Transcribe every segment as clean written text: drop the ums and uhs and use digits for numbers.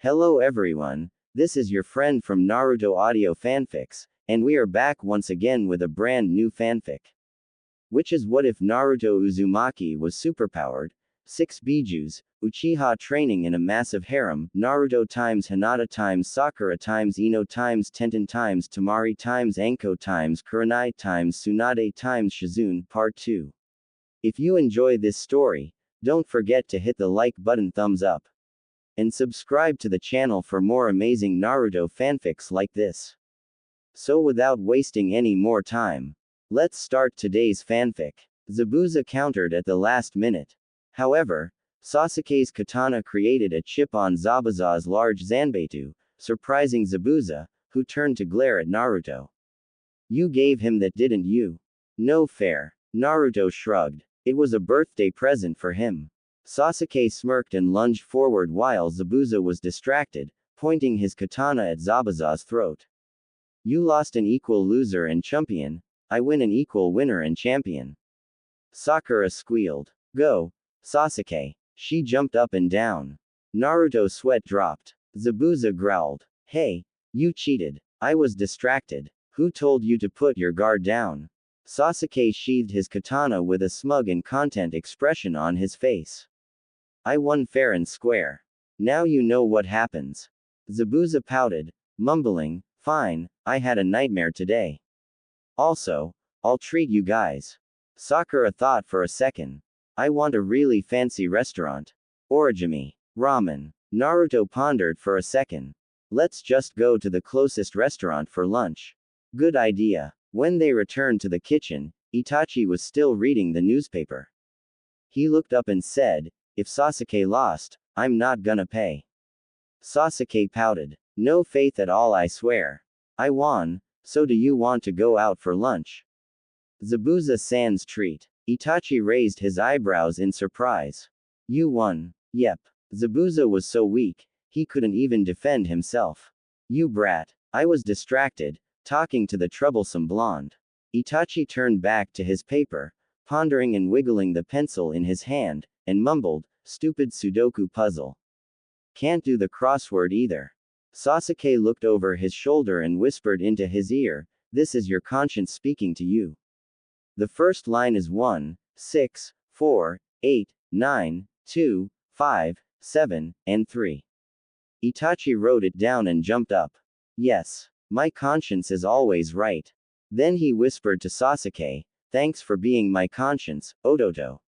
Hello everyone, this is your friend from Naruto Audio Fanfics, and we are back once again with a brand new fanfic. Which is what if Naruto Uzumaki was superpowered? 6 Bijuus, Uchiha training in a massive harem, Naruto times Hinata times Sakura times Ino times Tenten times Tamari times Anko times Kurenai times Tsunade times Shizune, Part 2. If you enjoy this story, don't forget to hit the like button, thumbs up, and subscribe to the channel for more amazing Naruto fanfics like this. So without wasting any more time, let's start today's fanfic. Zabuza countered at the last minute. However, Sasuke's katana created a chip on Zabuza's large Zanbeitu, surprising Zabuza, who turned to glare at Naruto. You gave him that, didn't you? No fair. Naruto shrugged. It was a birthday present for him. Sasuke smirked and lunged forward while Zabuza was distracted, pointing his katana at Zabuza's throat. You lost an equal loser and champion, I win an equal winner and champion. Sakura squealed. Go, Sasuke. She jumped up and down. Naruto's sweat dropped. Zabuza growled. Hey, you cheated. I was distracted. Who told you to put your guard down? Sasuke sheathed his katana with a smug and content expression on his face. I won fair and square. Now you know what happens. Zabuza pouted, mumbling, fine, I had a nightmare today. Also, I'll treat you guys. Sakura thought for a second. I want a really fancy restaurant. Origami. Ramen. Naruto pondered for a second. Let's just go to the closest restaurant for lunch. Good idea. When they returned to the kitchen, Itachi was still reading the newspaper. He looked up and said, if Sasuke lost, I'm not gonna pay. Sasuke pouted. No faith at all, I swear. I won, so do you want to go out for lunch? Zabuza-san's treat. Itachi raised his eyebrows in surprise. You won. Yep. Zabuza was so weak, he couldn't even defend himself. You brat. I was distracted, talking to the troublesome blonde. Itachi turned back to his paper, pondering and wiggling the pencil in his hand, and mumbled, stupid Sudoku puzzle. Can't do the crossword either. Sasuke looked over his shoulder and whispered into his ear, this is your conscience speaking to you. The first line is 1, 6, 4, 8, 9, 2, 5, 7, and 3. Itachi wrote it down and jumped up. Yes, my conscience is always right. Then he whispered to Sasuke, thanks for being my conscience, Ototo.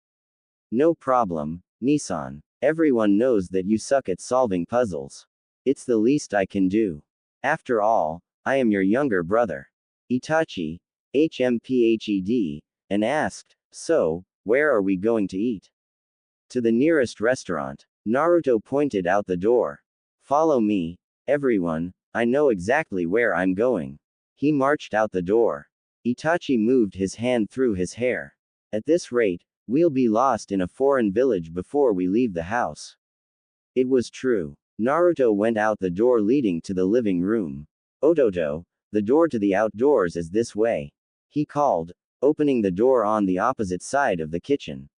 No problem, Nissan. Everyone knows that you suck at solving puzzles. It's the least I can do. After all, I am your younger brother. Itachi, HMPHED, and asked, so, where are we going to eat? To the nearest restaurant. Naruto pointed out the door. Follow me, everyone, I know exactly where I'm going. He marched out the door. Itachi moved his hand through his hair. At this rate, we'll be lost in a foreign village before we leave the house. It was true. Naruto went out the door leading to the living room. Ototo, the door to the outdoors is this way. He called, opening the door on the opposite side of the kitchen.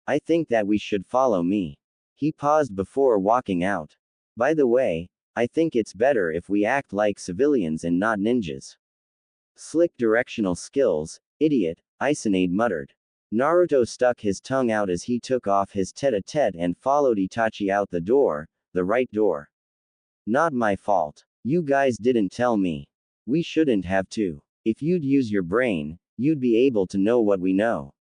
I think that we should follow me. He paused before walking out. By the way, I think it's better if we act like civilians and not ninjas. Slick directional skills, idiot, Isanade muttered. Naruto stuck his tongue out as he took off his tete-a-tete and followed Itachi out the door, the right door. Not my fault. You guys didn't tell me. We shouldn't have to. If you'd use your brain, you'd be able to know what we know.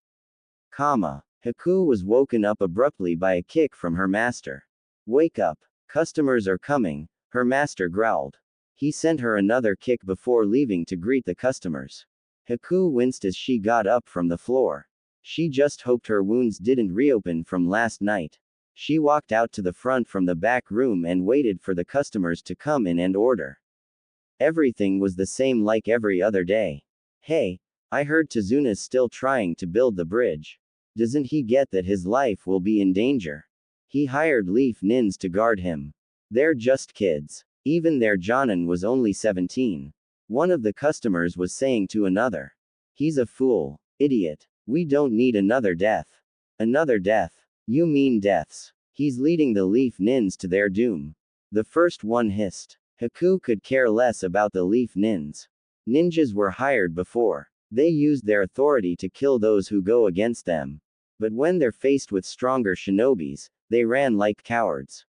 Haku was woken up abruptly by a kick from her master. Wake up. Customers are coming, her master growled. He sent her another kick before leaving to greet the customers. Haku winced as she got up from the floor. She just hoped her wounds didn't reopen from last night. She walked out to the front from the back room and waited for the customers to come in and order. Everything was the same like every other day. Hey, I heard Tazuna's still trying to build the bridge. Doesn't he get that his life will be in danger? He hired Leaf Nins to guard him. They're just kids. Even their Jonin was only 17. One of the customers was saying to another. He's a fool. Idiot. We don't need another death. Another death. You mean deaths. He's leading the Leaf Nins to their doom. The first one hissed. Haku could care less about the leaf nins. Ninjas were hired before. They used their authority to kill those who go against them. But when they're faced with stronger shinobis, they ran like cowards.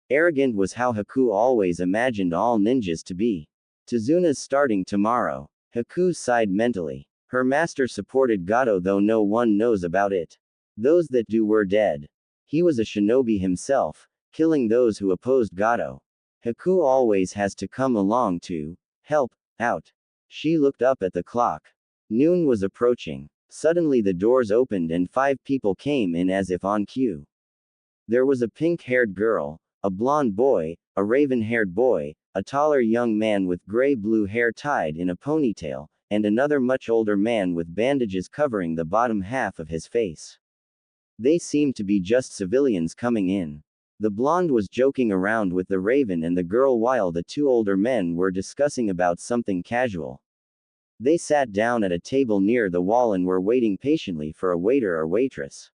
Arrogant was how Haku always imagined all ninjas to be. Tazuna's starting tomorrow. Haku sighed mentally. Her master supported Gato, though no one knows about it. Those that do were dead. He was a shinobi himself, killing those who opposed Gato. Haku always has to come along to help out. She looked up at the clock. Noon was approaching. Suddenly the doors opened and 5 people came in as if on cue. There was a pink-haired girl, a blonde boy, a raven-haired boy, a taller young man with gray-blue hair tied in a ponytail, and another much older man with bandages covering the bottom half of his face. They seemed to be just civilians coming in. The blonde was joking around with the raven and the girl while the 2 older men were discussing about something casual. They sat down at a table near the wall and were waiting patiently for a waiter or waitress.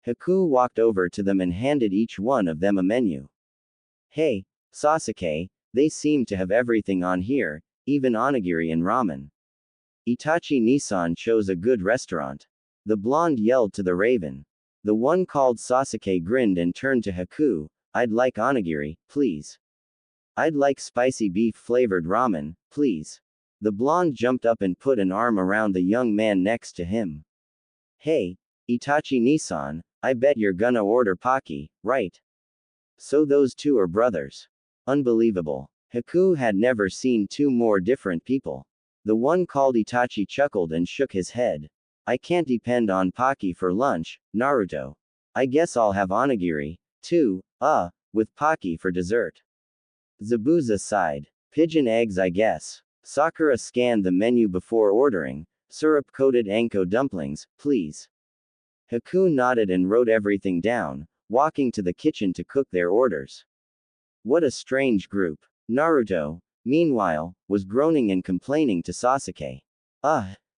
Haku walked over to them and handed each one of them a menu. Hey, Sasuke, they seem to have everything on here, even onigiri and ramen. Itachi Nissan chose a good restaurant. The blonde yelled to the raven. The one called Sasuke grinned and turned to Haku. I'd like onigiri, please. I'd like spicy beef flavored ramen, please. The blonde jumped up and put an arm around the young man next to him. Hey, Itachi Nissan, I bet you're gonna order Pocky, right? So those 2 are brothers. Unbelievable. Haku had never seen 2 more different people. The one called Itachi chuckled and shook his head. I can't depend on Pocky for lunch, Naruto. I guess I'll have onigiri, too, with Pocky for dessert. Zabuza sighed. Pigeon eggs, I guess. Sakura scanned the menu before ordering. Syrup-coated anko dumplings, please. Haku nodded and wrote everything down, walking to the kitchen to cook their orders. What a strange group. Naruto, meanwhile, was groaning and complaining to Sasuke.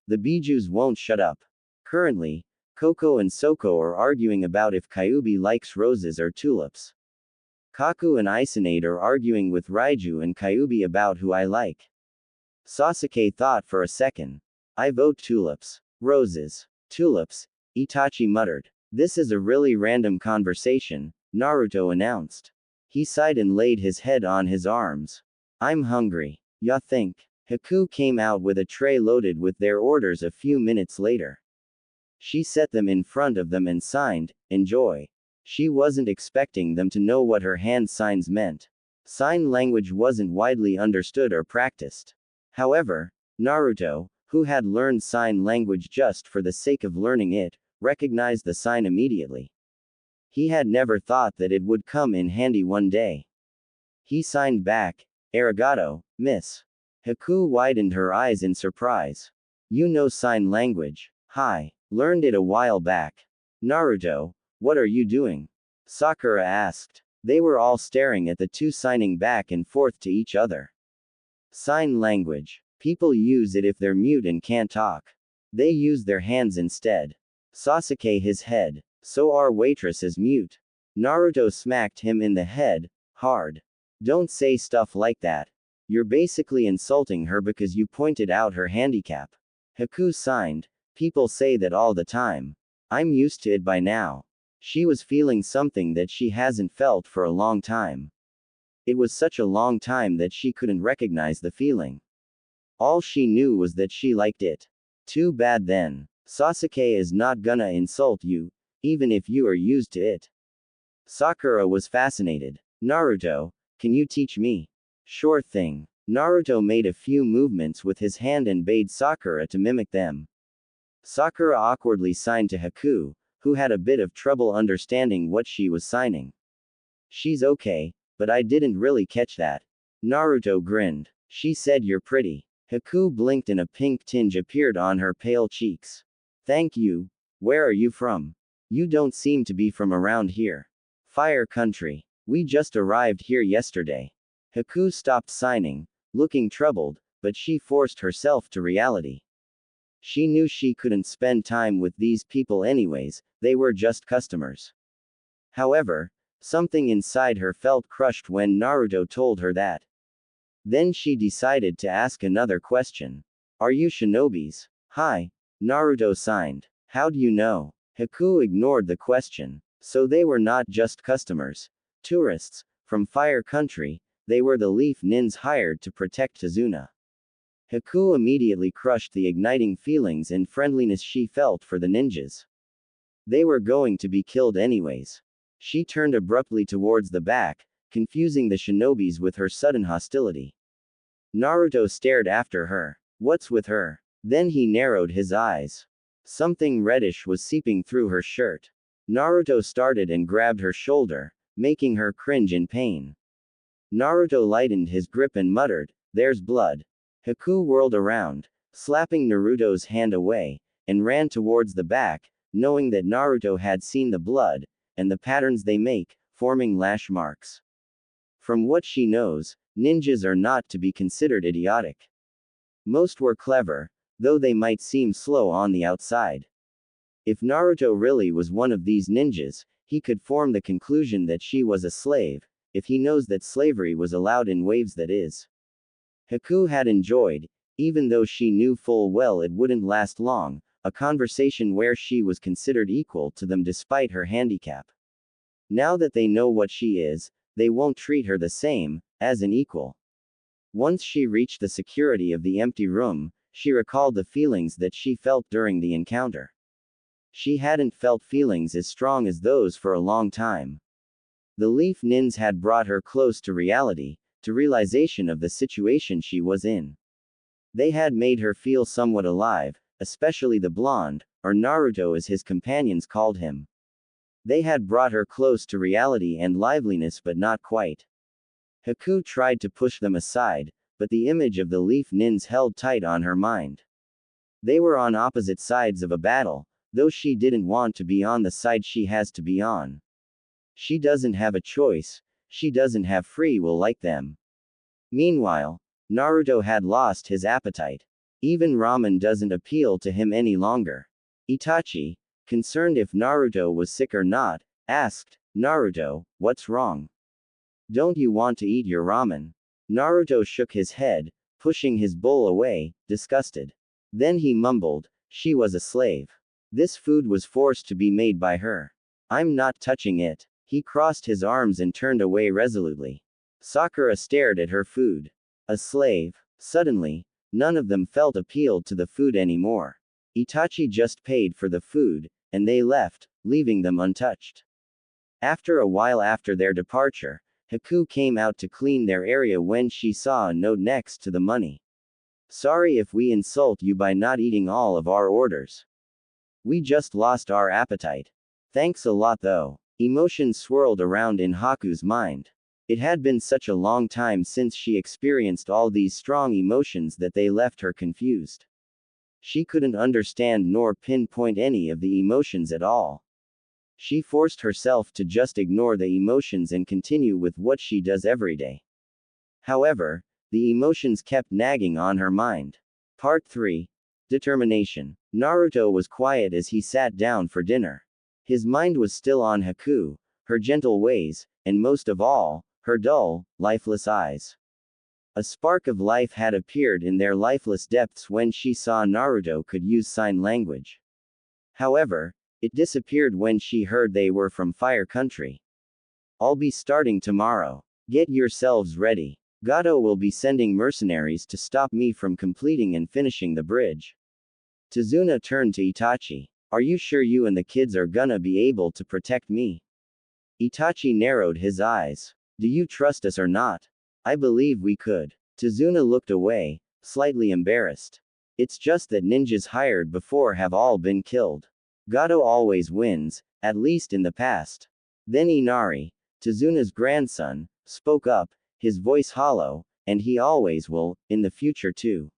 The Bijuus won't shut up. Currently, Koko and Soko are arguing about if Kyuubi likes roses or tulips. Kaku and Isanade are arguing with Raiju and Kyuubi about who I like. Sasuke thought for a second. I vote tulips. Roses. Tulips, Itachi muttered. This is a really random conversation, Naruto announced. He sighed and laid his head on his arms. I'm hungry. Ya think? Haku came out with a tray loaded with their orders a few minutes later. She set them in front of them and signed, enjoy. She wasn't expecting them to know what her hand signs meant. Sign language wasn't widely understood or practiced. However, Naruto, who had learned sign language just for the sake of learning it, recognized the sign immediately. He had never thought that it would come in handy one day. He signed back, Arigato, miss. Haku widened her eyes in surprise. You know sign language? Hi. Learned it a while back. Naruto, what are you doing? Sakura asked. They were all staring at the 2 signing back and forth to each other. Sign language. People use it if they're mute and can't talk. They use their hands instead. Sasuke his head. So our waitress is mute. Naruto smacked him in the head, hard. Don't say stuff like that. You're basically insulting her because you pointed out her handicap. Haku signed. People say that all the time. I'm used to it by now. She was feeling something that she hasn't felt for a long time. It was such a long time that she couldn't recognize the feeling. All she knew was that she liked it. Too bad then. Sasuke is not gonna insult you, even if you are used to it. Sakura was fascinated. Naruto, can you teach me? Sure thing. Naruto made a few movements with his hand and bade Sakura to mimic them. Sakura awkwardly signed to Haku, who had a bit of trouble understanding what she was signing. She's okay, but I didn't really catch that. Naruto grinned. She said you're pretty. Haku blinked and a pink tinge appeared on her pale cheeks. Thank you. Where are you from? You don't seem to be from around here. Fire country. We just arrived here yesterday. Haku stopped signing, looking troubled, but she forced herself to reality. She knew she couldn't spend time with these people anyways, they were just customers. However, Something inside her felt crushed when Naruto told her that. Then she decided to ask another question. Are you shinobis? Hi. Naruto signed. How do you know? Haku ignored the question. So they were not just customers. Tourists. From Fire Country, they were the Leaf Nins hired to protect Tazuna. Haku immediately crushed the igniting feelings and friendliness she felt for the ninjas. They were going to be killed anyways. She turned abruptly towards the back, confusing the shinobis with her sudden hostility. Naruto stared after her. What's with her? Then he narrowed his eyes. Something reddish was seeping through her shirt. Naruto started and grabbed her shoulder, making her cringe in pain. Naruto lightened his grip and muttered, "There's blood." Haku whirled around, slapping Naruto's hand away, and ran towards the back, knowing that Naruto had seen the blood, and the patterns they make, forming lash marks. From what she knows, ninjas are not to be considered idiotic. Most were clever, though they might seem slow on the outside. If Naruto really was one of these ninjas, he could form the conclusion that she was a slave, if he knows that slavery was allowed in waves, that is. Haku had enjoyed, even though she knew full well it wouldn't last long, a conversation where she was considered equal to them despite her handicap. Now that they know what she is, they won't treat her the same, as an equal. Once she reached the security of the empty room, she recalled the feelings that she felt during the encounter. She hadn't felt feelings as strong as those for a long time. The Leaf Nins had brought her close to reality, to realization of the situation she was in. They had made her feel somewhat alive, especially the blonde, or Naruto as his companions called him. They had brought her close to reality and liveliness, but not quite. Haku tried to push them aside, but the image of the Leaf Nins held tight on her mind. They were on opposite sides of a battle, though she didn't want to be on the side she has to be on. She doesn't have a choice, she doesn't have free will like them. Meanwhile, Naruto had lost his appetite. Even ramen doesn't appeal to him any longer. Itachi, concerned if Naruto was sick or not, asked, "Naruto, what's wrong? Don't you want to eat your ramen?" Naruto shook his head, pushing his bowl away, disgusted. Then he mumbled, "She was a slave. This food was forced to be made by her. I'm not touching it." He crossed his arms and turned away resolutely. Sakura stared at her food. A slave. Suddenly, none of them felt appealed to the food anymore. Itachi just paid for the food, and they left, leaving them untouched. After a while after their departure, Haku came out to clean their area when she saw a note next to the money. "Sorry if we insult you by not eating all of our orders. We just lost our appetite. Thanks a lot though." Emotions swirled around in Haku's mind. It had been such a long time since she experienced all these strong emotions that they left her confused. She couldn't understand nor pinpoint any of the emotions at all. She forced herself to just ignore the emotions and continue with what she does every day. However, the emotions kept nagging on her mind. Part 3. Determination. Naruto was quiet as he sat down for dinner. His mind was still on Haku, her gentle ways, and most of all, her dull, lifeless eyes. A spark of life had appeared in their lifeless depths when she saw Naruto could use sign language. However, it disappeared when she heard they were from Fire Country. "I'll be starting tomorrow. Get yourselves ready. Gato will be sending mercenaries to stop me from completing and finishing the bridge." Tazuna turned to Itachi. "Are you sure you and the kids are gonna be able to protect me?" Itachi narrowed his eyes. "Do you trust us or not?" "I believe we could." Tazuna looked away, slightly embarrassed. "It's just that ninjas hired before have all been killed. Gato always wins, at least in the past." Then Inari, Tazuna's grandson, spoke up, his voice hollow, "And he always will, in the future too.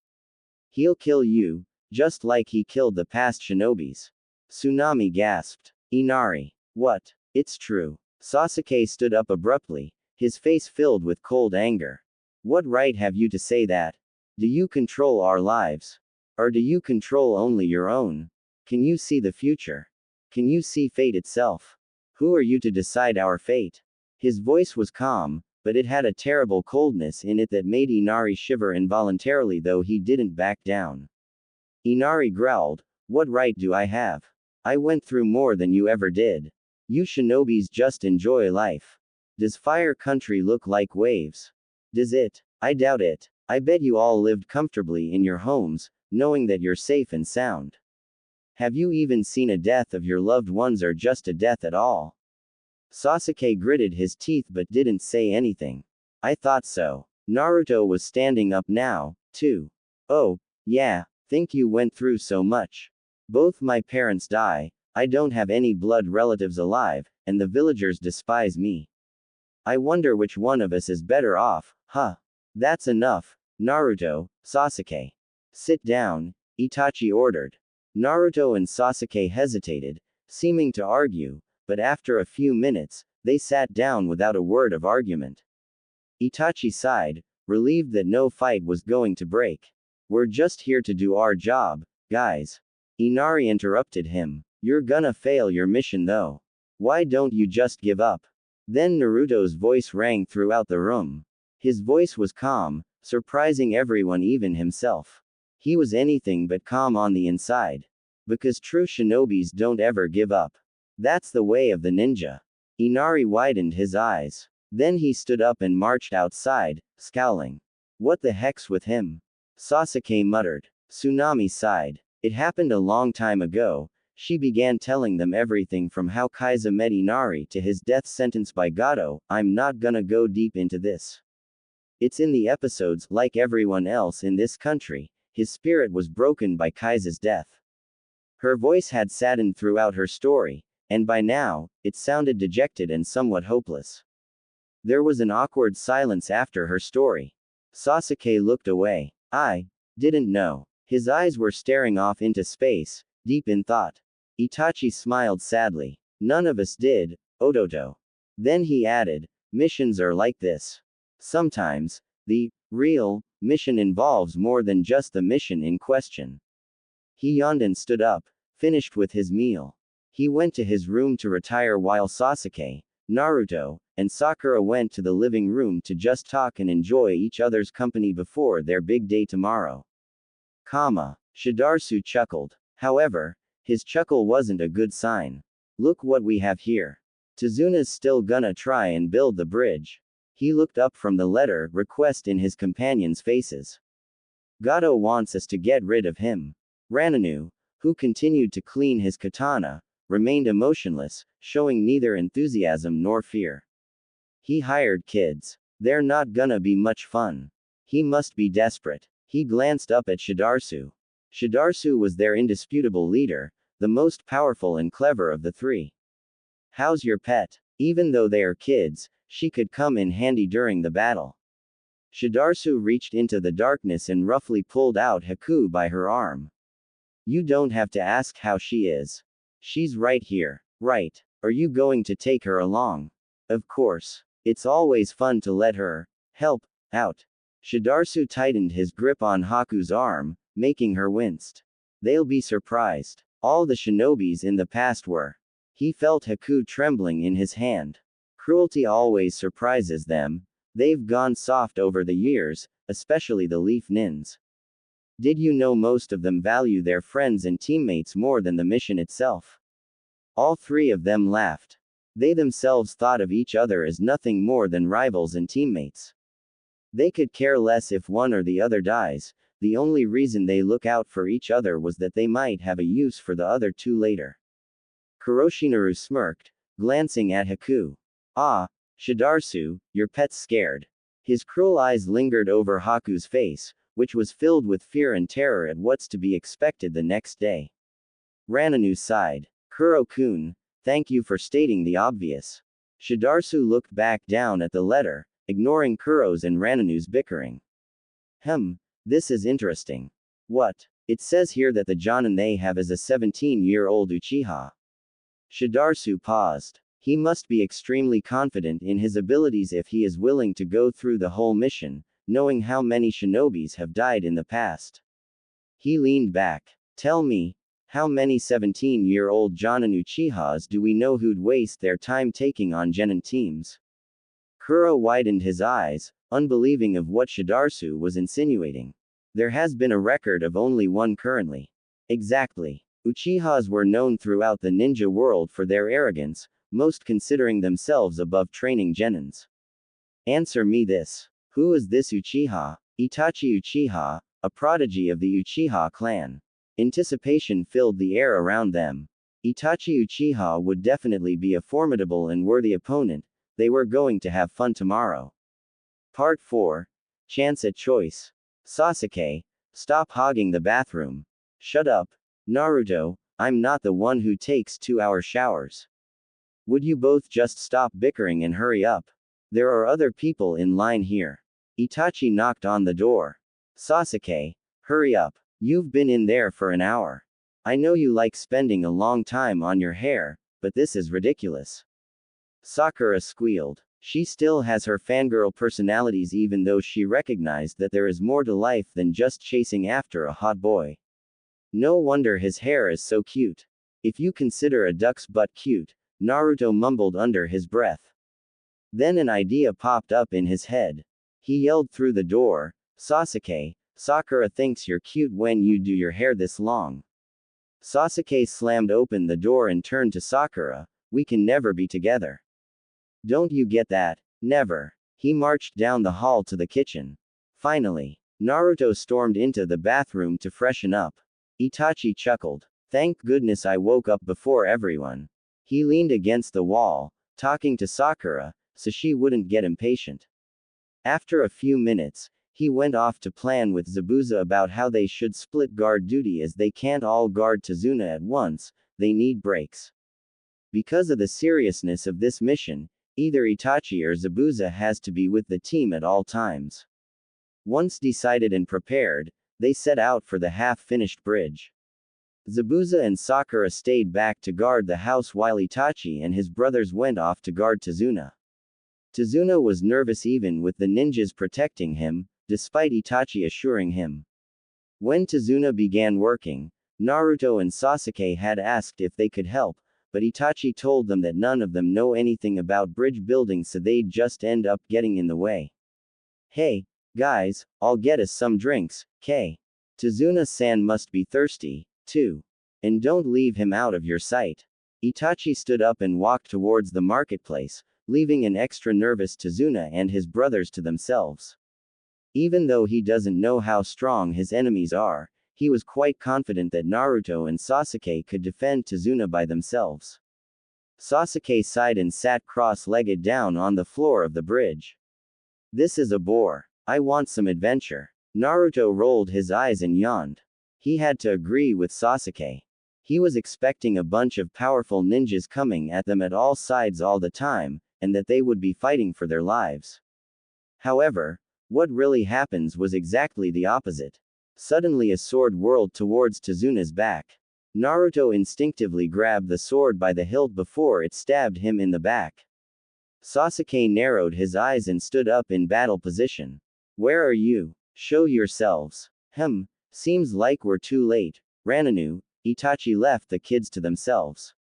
He'll kill you, just like he killed the past shinobis." Tsunami gasped. "Inari. What? It's true." Sasuke stood up abruptly, his face filled with cold anger. "What right have you to say that? Do you control our lives? Or do you control only your own? Can you see the future? Can you see fate itself? Who are you to decide our fate?" His voice was calm, but it had a terrible coldness in it that made Inari shiver involuntarily, though he didn't back down. Inari growled, "What right do I have? I went through more than you ever did. You shinobis just enjoy life. Does Fire Country look like waves? Does it? I doubt it. I bet you all lived comfortably in your homes, knowing that you're safe and sound. Have you even seen a death of your loved ones, or just a death at all?" Sasuke gritted his teeth but didn't say anything. "I thought so." Naruto was standing up now, too. "Oh, yeah, think you went through so much. Both my parents die, I don't have any blood relatives alive, and the villagers despise me. I wonder which one of us is better off, huh?" "That's enough, Naruto, Sasuke. Sit down," Itachi ordered. Naruto and Sasuke hesitated, seeming to argue, but after a few minutes, they sat down without a word of argument. Itachi sighed, relieved that no fight was going to break. "We're just here to do our job, guys." Inari interrupted him. "You're gonna fail your mission though. Why don't you just give up?" Then Naruto's voice rang throughout the room. His voice was calm, surprising everyone, even himself. He was anything but calm on the inside. Because true shinobis don't ever give up. That's the way of the ninja. Inari widened his eyes. Then he stood up and marched outside, scowling. "What the heck's with him?" Sasuke muttered. Tsunami sighed. "It happened a long time ago." She began telling them everything from how Kaiza met Inari to his death sentence by Gato. "I'm not gonna go deep into this. It's in the episodes. Like everyone else in this country, his spirit was broken by Kaiza's death." Her voice had saddened throughout her story, and by now, it sounded dejected and somewhat hopeless. There was an awkward silence after her story. Sasuke looked away. "I didn't know." His eyes were staring off into space, deep in thought. Itachi smiled sadly. "None of us did, Ototo." Then he added, "Missions are like this. Sometimes, the real mission involves more than just the mission in question." He yawned and stood up, finished with his meal. He went to his room to retire while Sasuke, Naruto, and Sakura went to the living room to just talk and enjoy each other's company before their big day tomorrow. Shidarsu chuckled. However, his chuckle wasn't a good sign. "Look what we have here. Tazuna's still gonna try and build the bridge." He looked up from the letter request in his companions' faces. "Gato wants us to get rid of him." Rananu, who continued to clean his katana, remained emotionless, showing neither enthusiasm nor fear. "He hired kids. They're not gonna be much fun. He must be desperate." He glanced up at Shidarsu. Shidarsu was their indisputable leader, the most powerful and clever of the three. "How's your pet?" Even though they are kids, she could come in handy during the battle. Shidarsu reached into the darkness and roughly pulled out Haku by her arm. "You don't have to ask how she is. She's right here." "Right. Are you going to take her along?" "Of course. It's always fun to let her help out." Shidarsu tightened his grip on Haku's arm, making her wince. "They'll be surprised. All the shinobis in the past were." He felt Haku trembling in his hand. Cruelty always surprises them. They've gone soft over the years, especially the Leaf Nins. Did you know most of them value their friends and teammates more than the mission itself? All three of them laughed. They themselves thought of each other as nothing more than rivals and teammates. They could care less if one or the other dies. The only reason they look out for each other was that they might have a use for the other two later. Kuroshinaru smirked, glancing at Haku. "Ah, Shidarsu, your pet's scared." His cruel eyes lingered over Haku's face, which was filled with fear and terror at what's to be expected the next day. Rananu sighed. "Kuro-kun, thank you for stating the obvious." Shidarsu looked back down at the letter, ignoring Kuro's and Rananu's bickering. This is interesting. "What?" "It says here that the Jonin they have is a 17-year-old Uchiha." Shidarsu paused. He must be extremely confident in his abilities if he is willing to go through the whole mission, knowing how many shinobis have died in the past. He leaned back. "Tell me, how many 17-year-old Jonin Uchihas do we know who'd waste their time taking on Genin teams?" Kuro widened his eyes, unbelieving of what Shidarsu was insinuating. There has been a record of only one currently. Exactly. Uchihas were known throughout the ninja world for their arrogance, most considering themselves above training genins. Answer me this. Who is this Uchiha? Itachi Uchiha, a prodigy of the Uchiha clan. Anticipation filled the air around them. Itachi Uchiha would definitely be a formidable and worthy opponent. They were going to have fun tomorrow. Part 4. Chance at Choice. Sasuke, stop hogging the bathroom. Shut up. Naruto, I'm not the one who takes 2-hour showers. Would you both just stop bickering and hurry up? There are other people in line here. Itachi knocked on the door. Sasuke, hurry up. You've been in there for an hour. I know you like spending a long time on your hair, but this is ridiculous. Sakura squealed. She still has her fangirl personalities even though she recognized that there is more to life than just chasing after a hot boy. No wonder his hair is so cute. If you consider a duck's butt cute, Naruto mumbled under his breath. Then an idea popped up in his head. He yelled through the door, Sasuke, Sakura thinks you're cute when you do your hair this long. Sasuke slammed open the door and turned to Sakura, we can never be together. Don't you get that? Never. He marched down the hall to the kitchen. Finally, Naruto stormed into the bathroom to freshen up. Itachi chuckled. Thank goodness I woke up before everyone. He leaned against the wall, talking to Sakura, so she wouldn't get impatient. After a few minutes, he went off to plan with Zabuza about how they should split guard duty as they can't all guard Tazuna at once, they need breaks. Because of the seriousness of this mission, either Itachi or Zabuza has to be with the team at all times. Once decided and prepared, they set out for the half-finished bridge. Zabuza and Sakura stayed back to guard the house while Itachi and his brothers went off to guard Tazuna. Tazuna was nervous even with the ninjas protecting him, despite Itachi assuring him. When Tazuna began working, Naruto and Sasuke had asked if they could help, but Itachi told them that none of them know anything about bridge building so they'd just end up getting in the way. Hey, guys, I'll get us some drinks, K. Tazuna-san must be thirsty, too. And don't leave him out of your sight. Itachi stood up and walked towards the marketplace, leaving an extra nervous Tazuna and his brothers to themselves. Even though he doesn't know how strong his enemies are, he was quite confident that Naruto and Sasuke could defend Tazuna by themselves. Sasuke sighed and sat cross-legged down on the floor of the bridge. This is a bore. I want some adventure. Naruto rolled his eyes and yawned. He had to agree with Sasuke. He was expecting a bunch of powerful ninjas coming at them at all sides all the time, and that they would be fighting for their lives. However, what really happens was exactly the opposite. Suddenly a sword whirled towards Tazuna's back. Naruto instinctively grabbed the sword by the hilt before it stabbed him in the back. Sasuke narrowed his eyes and stood up in battle position. Where are you? Show yourselves. Seems like we're too late. Rananu, Itachi left the kids to themselves.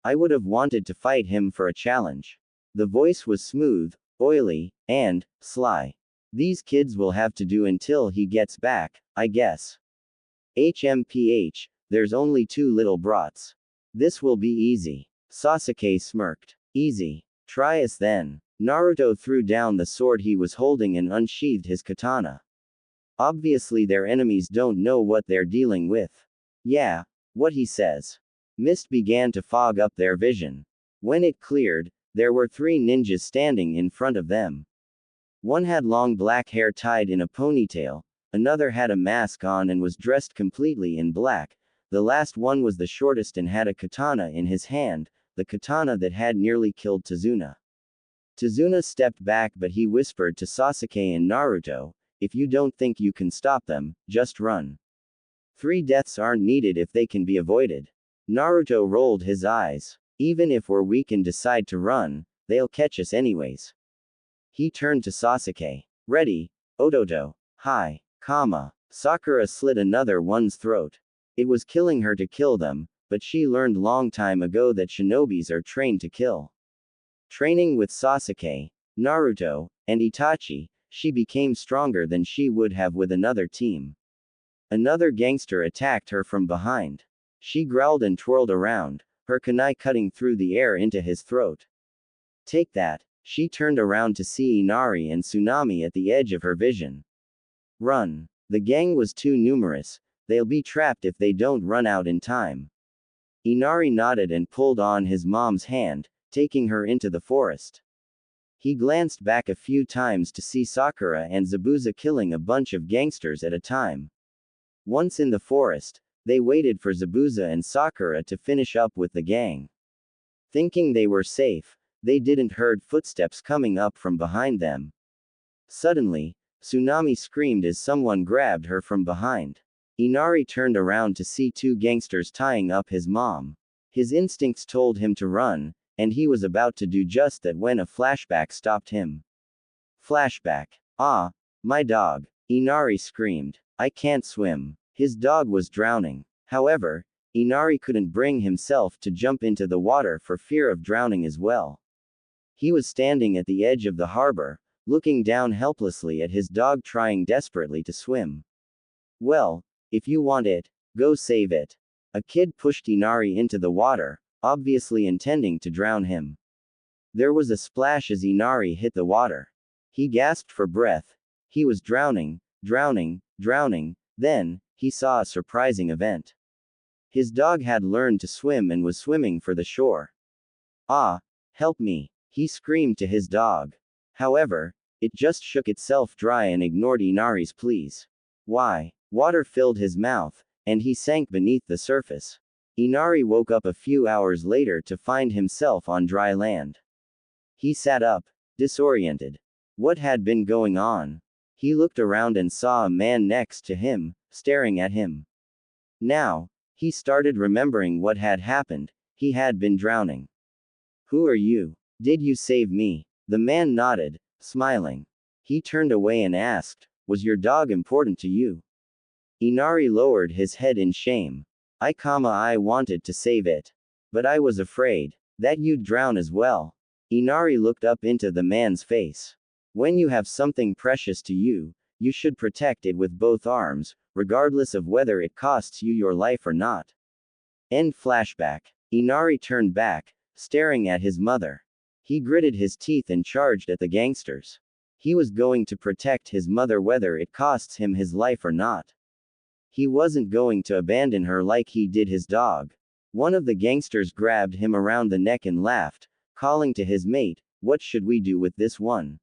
I would have wanted to fight him for a challenge. The voice was smooth, oily, and sly. These kids will have to do until he gets back, I guess. HMPH, there's only 2 little brats. This will be easy. Sasuke smirked. Easy. Try us then. Naruto threw down the sword he was holding and unsheathed his katana. Obviously their enemies don't know what they're dealing with. Yeah, what he says. Mist began to fog up their vision. When it cleared, there were 3 ninjas standing in front of them. One had long black hair tied in a ponytail, another had a mask on and was dressed completely in black, the last one was the shortest and had a katana in his hand, the katana that had nearly killed Tazuna. Tazuna stepped back but he whispered to Sasuke and Naruto, if you don't think you can stop them, just run. 3 deaths aren't needed if they can be avoided. Naruto rolled his eyes. Even if we're weak and decide to run, they'll catch us anyways. He turned to Sasuke. Ready, Ototo. Hi, comma. Sakura slit another one's throat. It was killing her to kill them, but she learned long time ago that shinobis are trained to kill. Training with Sasuke, Naruto, and Itachi, she became stronger than she would have with another team. Another gangster attacked her from behind. She growled and twirled around, her kunai cutting through the air into his throat. Take that. She turned around to see Inari and Tsunami at the edge of her vision. Run. The gang was too numerous, they'll be trapped if they don't run out in time. Inari nodded and pulled on his mom's hand, taking her into the forest. He glanced back a few times to see Sakura and Zabuza killing a bunch of gangsters at a time. Once in the forest, they waited for Zabuza and Sakura to finish up with the gang. Thinking they were safe, they didn't heard footsteps coming up from behind them. Suddenly, Tsunami screamed as someone grabbed her from behind. Inari turned around to see two gangsters tying up his mom. His instincts told him to run, and he was about to do just that when a flashback stopped him. Flashback. Ah, my dog. Inari screamed. I can't swim. His dog was drowning. However, Inari couldn't bring himself to jump into the water for fear of drowning as well. He was standing at the edge of the harbor, looking down helplessly at his dog trying desperately to swim. Well, if you want it, go save it. A kid pushed Inari into the water, obviously intending to drown him. There was a splash as Inari hit the water. He gasped for breath. He was drowning, drowning, drowning. Then, he saw a surprising event. His dog had learned to swim and was swimming for the shore. Ah, help me, he screamed to his dog. However, it just shook itself dry and ignored Inari's pleas. Why? Water filled his mouth, and he sank beneath the surface. Inari woke up a few hours later to find himself on dry land. He sat up, disoriented. What had been going on? He looked around and saw a man next to him, staring at him. Now, he started remembering what had happened. He had been drowning. Who are you? Did you save me? The man nodded, smiling. He turned away and asked, was your dog important to you? Inari lowered his head in shame. I wanted to save it. But I was afraid that you'd drown as well. Inari looked up into the man's face. When you have something precious to you, you should protect it with both arms, regardless of whether it costs you your life or not. End flashback. Inari turned back, staring at his mother. He gritted his teeth and charged at the gangsters. He was going to protect his mother whether it costs him his life or not. He wasn't going to abandon her like he did his dog. One of the gangsters grabbed him around the neck and laughed, calling to his mate, what should we do with this one?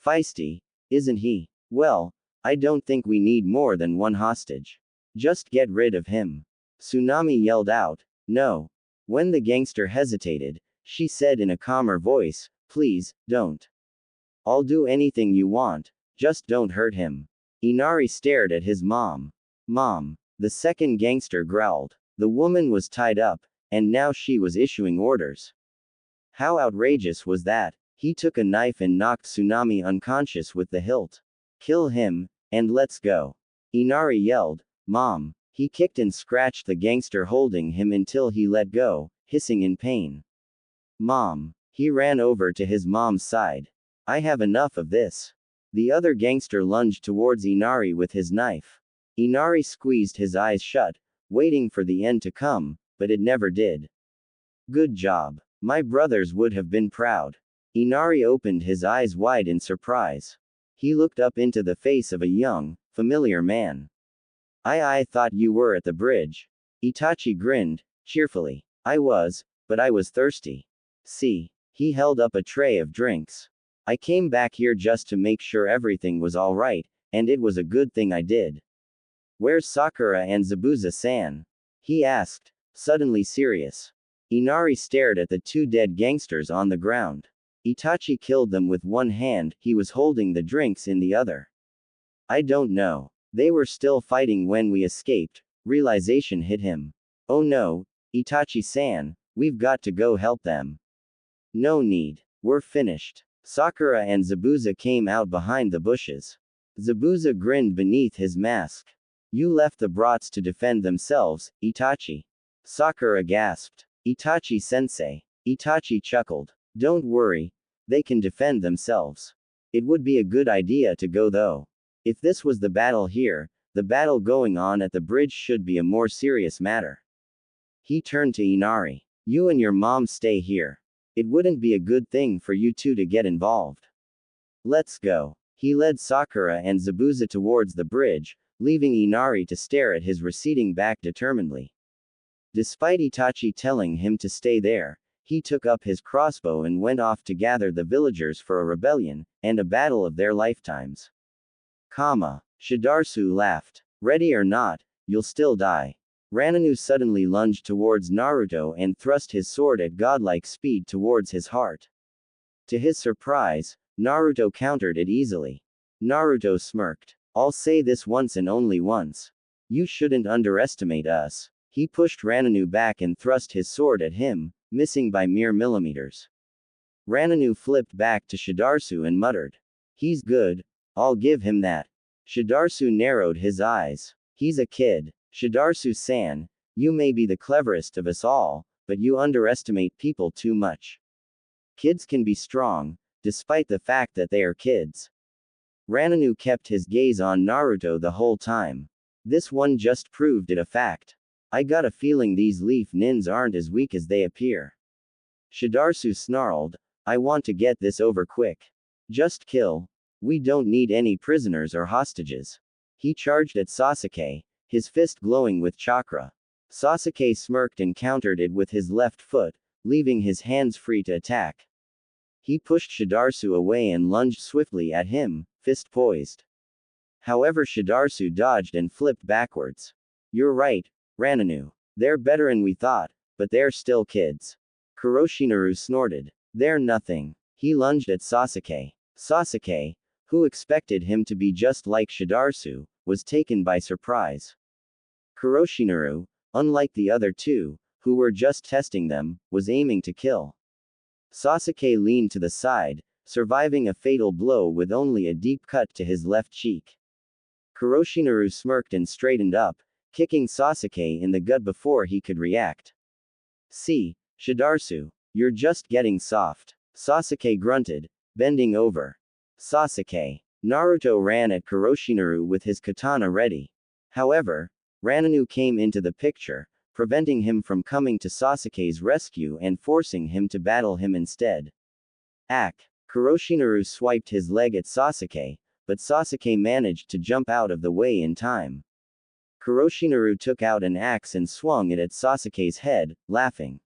Feisty, isn't he? Well, I don't think we need more than one hostage. Just get rid of him. Tsunami yelled out. No. When the gangster hesitated, she said in a calmer voice, please, don't. I'll do anything you want, just don't hurt him. Inari stared at his mom. Mom. The second gangster growled. The woman was tied up, and now she was issuing orders. How outrageous was that? He took a knife and knocked Tsunami unconscious with the hilt. Kill him, and let's go. Inari yelled. Mom. He kicked and scratched the gangster holding him until he let go, hissing in pain. Mom. He ran over to his mom's side. I have enough of this. The other gangster lunged towards Inari with his knife. Inari squeezed his eyes shut, waiting for the end to come, but it never did. Good job. My brothers would have been proud. Inari opened his eyes wide in surprise. He looked up into the face of a young, familiar man. I thought you were at the bridge. Itachi grinned, cheerfully. I was, but I was thirsty. See. He held up a tray of drinks. I came back here just to make sure everything was alright, and it was a good thing I did. Where's Sakura and Zabuza-san? He asked, suddenly serious. Inari stared at the two dead gangsters on the ground. Itachi killed them with one hand, he was holding the drinks in the other. I don't know. They were still fighting when we escaped. Realization hit him. Oh no, Itachi-san, we've got to go help them. No need. We're finished. Sakura and Zabuza came out behind the bushes. Zabuza grinned beneath his mask. You left the brats to defend themselves, Itachi. Sakura gasped. Itachi-sensei. Itachi chuckled. Don't worry. They can defend themselves. It would be a good idea to go though. If this was the battle here, the battle going on at the bridge should be a more serious matter. He turned to Inari. You and your mom stay here. It wouldn't be a good thing for you two to get involved. Let's go. He led Sakura and Zabuza towards the bridge, leaving Inari to stare at his receding back determinedly. Despite Itachi telling him to stay there, he took up his crossbow and went off to gather the villagers for a rebellion, and a battle of their lifetimes. Shidarsu laughed. Ready or not, you'll still die. Rananu suddenly lunged towards Naruto and thrust his sword at godlike speed towards his heart. To his surprise, Naruto countered it easily. Naruto smirked. I'll say this once and only once. You shouldn't underestimate us. He pushed Rananu back and thrust his sword at him, missing by mere millimeters. Rananu flipped back to Shidarsu and muttered. He's good, I'll give him that. Shidarsu narrowed his eyes. He's a kid. Shidarsu-san, you may be the cleverest of us all, but you underestimate people too much. Kids can be strong, despite the fact that they are kids. Rananu kept his gaze on Naruto the whole time. This one just proved it a fact. I got a feeling these leaf nins aren't as weak as they appear. Shidarsu snarled, I want to get this over quick. Just kill. We don't need any prisoners or hostages. He charged at Sasuke, his fist glowing with chakra. Sasuke smirked and countered it with his left foot, leaving his hands free to attack. He pushed Shidarsu away and lunged swiftly at him, fist poised. However, Shidarsu dodged and flipped backwards. You're right, Rananu. They're better than we thought, but they're still kids. Kuroshinaru snorted. They're nothing. He lunged at Sasuke. Sasuke, who expected him to be just like Shidarsu, was taken by surprise. Kuroshinaru, unlike the other two, who were just testing them, was aiming to kill. Sasuke leaned to the side, surviving a fatal blow with only a deep cut to his left cheek. Kuroshinaru smirked and straightened up, kicking Sasuke in the gut before he could react. See, Shidarsu, you're just getting soft. Sasuke grunted, bending over. Sasuke. Naruto ran at Kuroshinaru with his katana ready. However, Rananu came into the picture, preventing him from coming to Sasuke's rescue and forcing him to battle him instead. Kuroshinaru swiped his leg at Sasuke, but Sasuke managed to jump out of the way in time. Kuroshinaru took out an axe and swung it at Sasuke's head, laughing.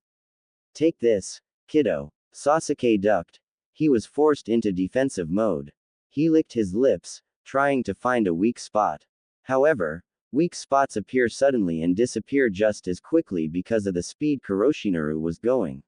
Take this, kiddo. Sasuke ducked. He was forced into defensive mode. He licked his lips, trying to find a weak spot. However, weak spots appear suddenly and disappear just as quickly because of the speed Kuroshinaru was going.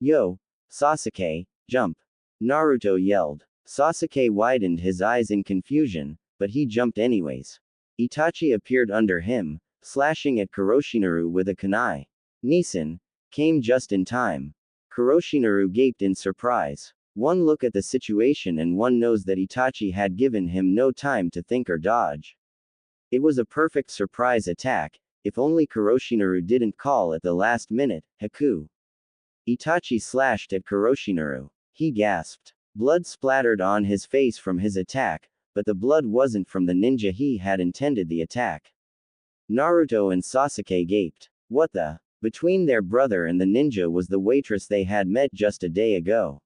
Yo, Sasuke, jump! Naruto yelled. Sasuke widened his eyes in confusion, but he jumped anyways. Itachi appeared under him, slashing at Kuroshinaru with a kunai. Nissen came just in time. Kuroshinaru gaped in surprise. One look at the situation and one knows that Itachi had given him no time to think or dodge. It was a perfect surprise attack, if only Kuroshinaru didn't call at the last minute, Haku. Itachi slashed at Kuroshinaru. He gasped. Blood splattered on his face from his attack, but the blood wasn't from the ninja he had intended the attack. Naruto and Sasuke gaped. What the? Between their brother and the ninja was the waitress they had met just a day ago.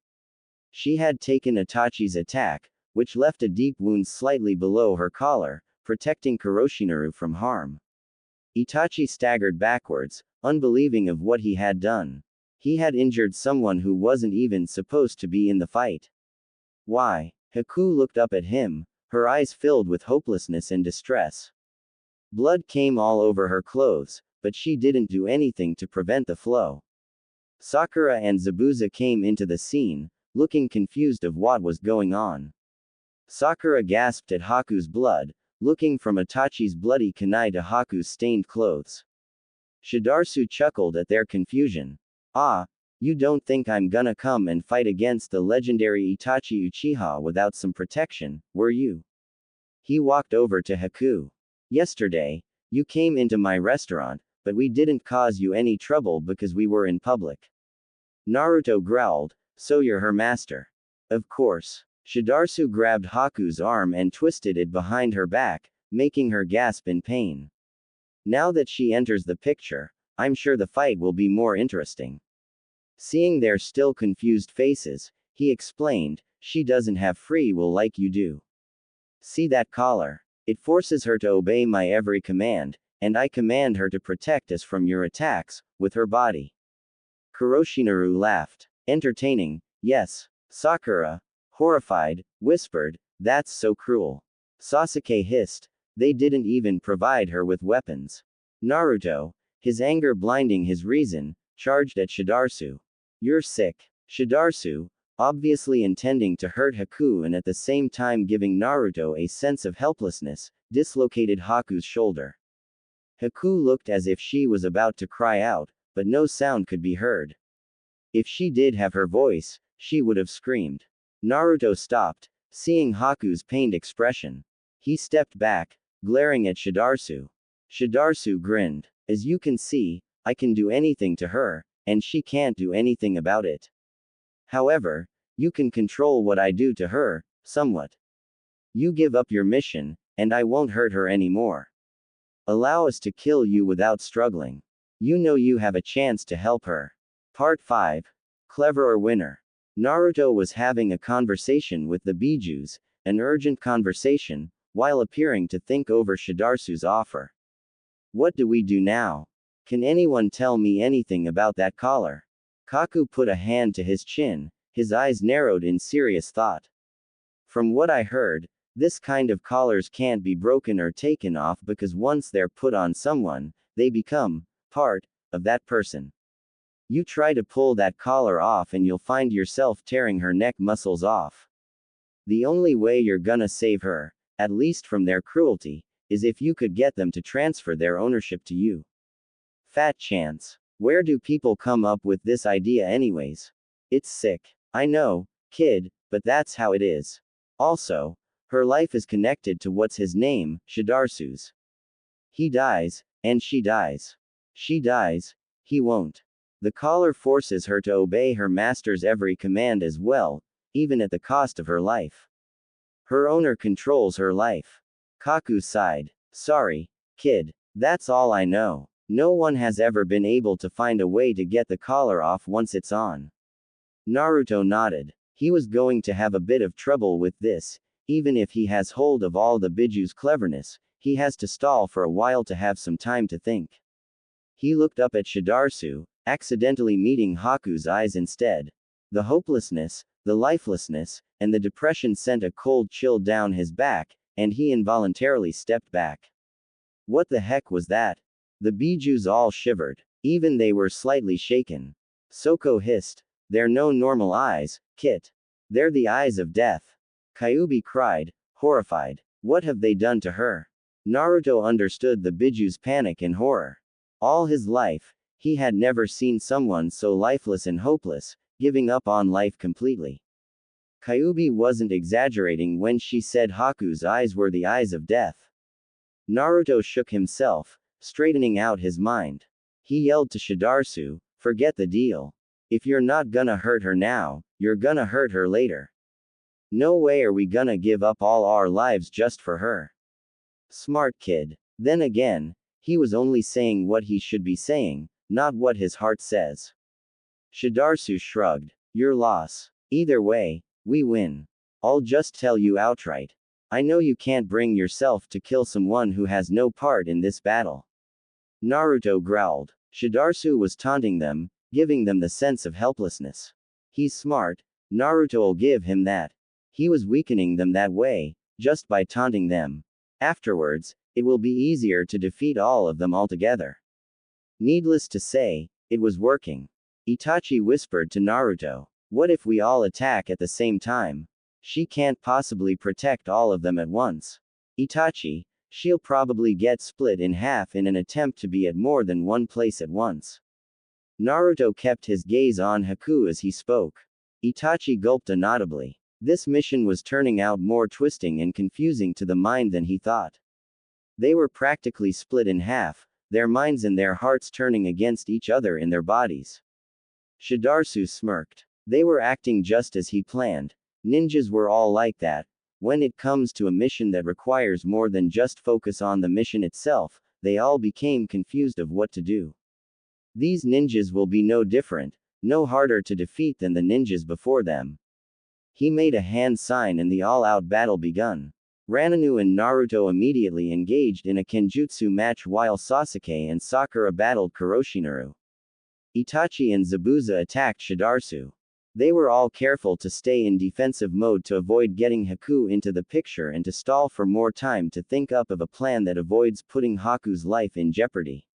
She had taken Itachi's attack, which left a deep wound slightly below her collar, protecting Kuroshinaru from harm. Itachi staggered backwards, unbelieving of what he had done. He had injured someone who wasn't even supposed to be in the fight. Why? Haku looked up at him, her eyes filled with hopelessness and distress. Blood came all over her clothes, but she didn't do anything to prevent the flow. Sakura and Zabuza came into the scene, looking confused of what was going on. Sakura gasped at Haku's blood, looking from Itachi's bloody kunai to Haku's stained clothes. Shidarsu chuckled at their confusion. Ah, you don't think I'm gonna come and fight against the legendary Itachi Uchiha without some protection, were you? He walked over to Haku. Yesterday, you came into my restaurant, but we didn't cause you any trouble because we were in public. Naruto growled, so you're her master. Of course. Shidarsu grabbed Haku's arm and twisted it behind her back, making her gasp in pain. Now that she enters the picture, I'm sure the fight will be more interesting. Seeing their still confused faces, he explained, she doesn't have free will like you do. See that collar? It forces her to obey my every command, and I command her to protect us from your attacks, with her body. Kuroshinaru laughed. Entertaining, yes. Sakura, horrified, whispered, that's so cruel. Sasuke hissed, they didn't even provide her with weapons. Naruto, his anger blinding his reason, charged at Shidarsu. You're sick. Shidarsu, obviously intending to hurt Haku and at the same time giving Naruto a sense of helplessness, dislocated Haku's shoulder. Haku looked as if she was about to cry out, but no sound could be heard. If she did have her voice, she would have screamed. Naruto stopped, seeing Haku's pained expression. He stepped back, glaring at Shidarsu. Shidarsu grinned. As you can see, I can do anything to her, and she can't do anything about it. However, you can control what I do to her, somewhat. You give up your mission, and I won't hurt her anymore. Allow us to kill you without struggling. You know you have a chance to help her. Part 5. Clever or winner. Naruto was having a conversation with the Bijuus, an urgent conversation, while appearing to think over Shidarsu's offer. What do we do now? Can anyone tell me anything about that collar? Kaku put a hand to his chin, his eyes narrowed in serious thought. From what I heard, this kind of collars can't be broken or taken off because once they're put on someone, they become part of that person. You try to pull that collar off and you'll find yourself tearing her neck muscles off. The only way you're gonna save her, at least from their cruelty, is if you could get them to transfer their ownership to you. Fat chance. Where do people come up with this idea anyways? It's sick. I know, kid, but that's how it is. Also, her life is connected to what's his name, Shidarsu's. He dies, and she dies. She dies, he won't. The collar forces her to obey her master's every command as well, even at the cost of her life. Her owner controls her life. Kaku sighed. Sorry, kid. That's all I know. No one has ever been able to find a way to get the collar off once it's on. Naruto nodded. He was going to have a bit of trouble with this. Even if he has hold of all the Bijuu's cleverness, he has to stall for a while to have some time to think. He looked up at Shidarsu, accidentally meeting Haku's eyes instead. The hopelessness, the lifelessness, and the depression sent a cold chill down his back, and he involuntarily stepped back. What the heck was that? The Bijuus all shivered. Even they were slightly shaken. Soko hissed. They're no normal eyes, Kit. They're the eyes of death. Kyuubi cried, horrified. What have they done to her? Naruto understood the Bijuu's panic and horror. All his life, he had never seen someone so lifeless and hopeless, giving up on life completely. Kyuubi wasn't exaggerating when she said Haku's eyes were the eyes of death. Naruto shook himself, straightening out his mind. He yelled to Shidarsu, forget the deal. If you're not gonna hurt her now, you're gonna hurt her later. No way are we gonna give up all our lives just for her. Smart kid. Then again, he was only saying what he should be saying, not what his heart says. Shidarsu shrugged. Your loss. Either way, we win. I'll just tell you outright. I know you can't bring yourself to kill someone who has no part in this battle. Naruto growled. Shidarsu was taunting them, giving them the sense of helplessness. He's smart, Naruto'll give him that. He was weakening them that way, just by taunting them. Afterwards, it will be easier to defeat all of them altogether. Needless to say, it was working. Itachi whispered to Naruto. What if we all attack at the same time? She can't possibly protect all of them at once. Itachi, she'll probably get split in half in an attempt to be at more than one place at once. Naruto kept his gaze on Haku as he spoke. Itachi gulped inaudibly. This mission was turning out more twisting and confusing to the mind than he thought. They were practically split in half, their minds and their hearts turning against each other in their bodies. Shidarsu smirked. They were acting just as he planned. Ninjas were all like that. When it comes to a mission that requires more than just focus on the mission itself, they all became confused of what to do. These ninjas will be no different, no harder to defeat than the ninjas before them. He made a hand sign and the all-out battle begun. Rananu and Naruto immediately engaged in a kenjutsu match while Sasuke and Sakura battled Kuroshinaru. Itachi and Zabuza attacked Shidarsu. They were all careful to stay in defensive mode to avoid getting Haku into the picture and to stall for more time to think up of a plan that avoids putting Haku's life in jeopardy.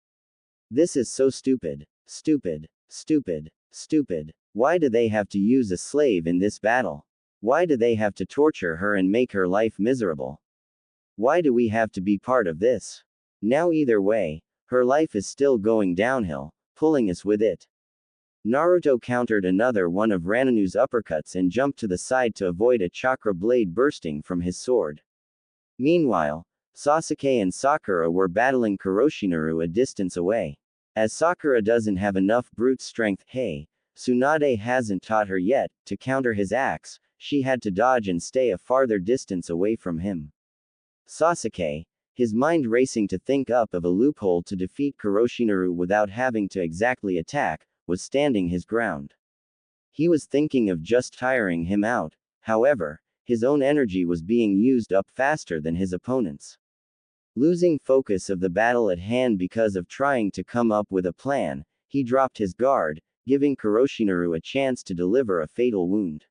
This is so stupid. Stupid. Stupid. Stupid. Why do they have to use a slave in this battle? Why do they have to torture her and make her life miserable? Why do we have to be part of this? Now either way, her life is still going downhill, pulling us with it. Naruto countered another one of Rananu's uppercuts and jumped to the side to avoid a chakra blade bursting from his sword. Meanwhile, Sasuke and Sakura were battling Kuroshinaru a distance away. As Sakura doesn't have enough brute strength, Tsunade hasn't taught her yet, to counter his axe, she had to dodge and stay a farther distance away from him. Sasuke, his mind racing to think up of a loophole to defeat Kuroshinaru without having to exactly attack, was standing his ground. He was thinking of just tiring him out, however, his own energy was being used up faster than his opponent's. Losing focus of the battle at hand because of trying to come up with a plan, he dropped his guard, giving Kuroshinaru a chance to deliver a fatal wound.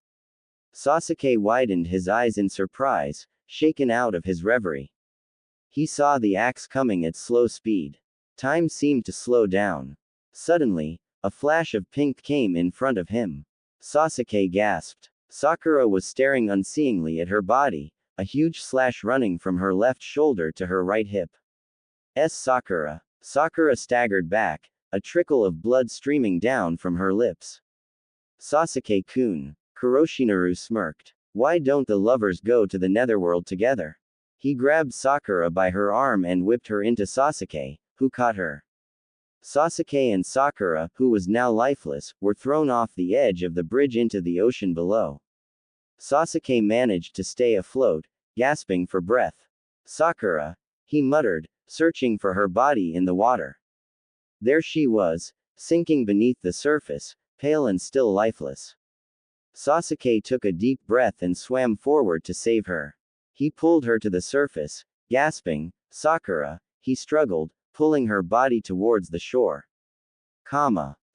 Sasuke widened his eyes in surprise, shaken out of his reverie. He saw the axe coming at slow speed. Time seemed to slow down. Suddenly, a flash of pink came in front of him. Sasuke gasped. Sakura was staring unseeingly at her body, a huge slash running from her left shoulder to her right hip. Sakura. Sakura staggered back, a trickle of blood streaming down from her lips. Sasuke-kun. Kuroshinaru smirked. Why don't the lovers go to the netherworld together? He grabbed Sakura by her arm and whipped her into Sasuke, who caught her. Sasuke and Sakura, who was now lifeless, were thrown off the edge of the bridge into the ocean below. Sasuke managed to stay afloat, gasping for breath. Sakura, he muttered, searching for her body in the water. There she was, sinking beneath the surface, pale and still lifeless. Sasuke took a deep breath and swam forward to save her. He pulled her to the surface, gasping, Sakura, he struggled, pulling her body towards the shore.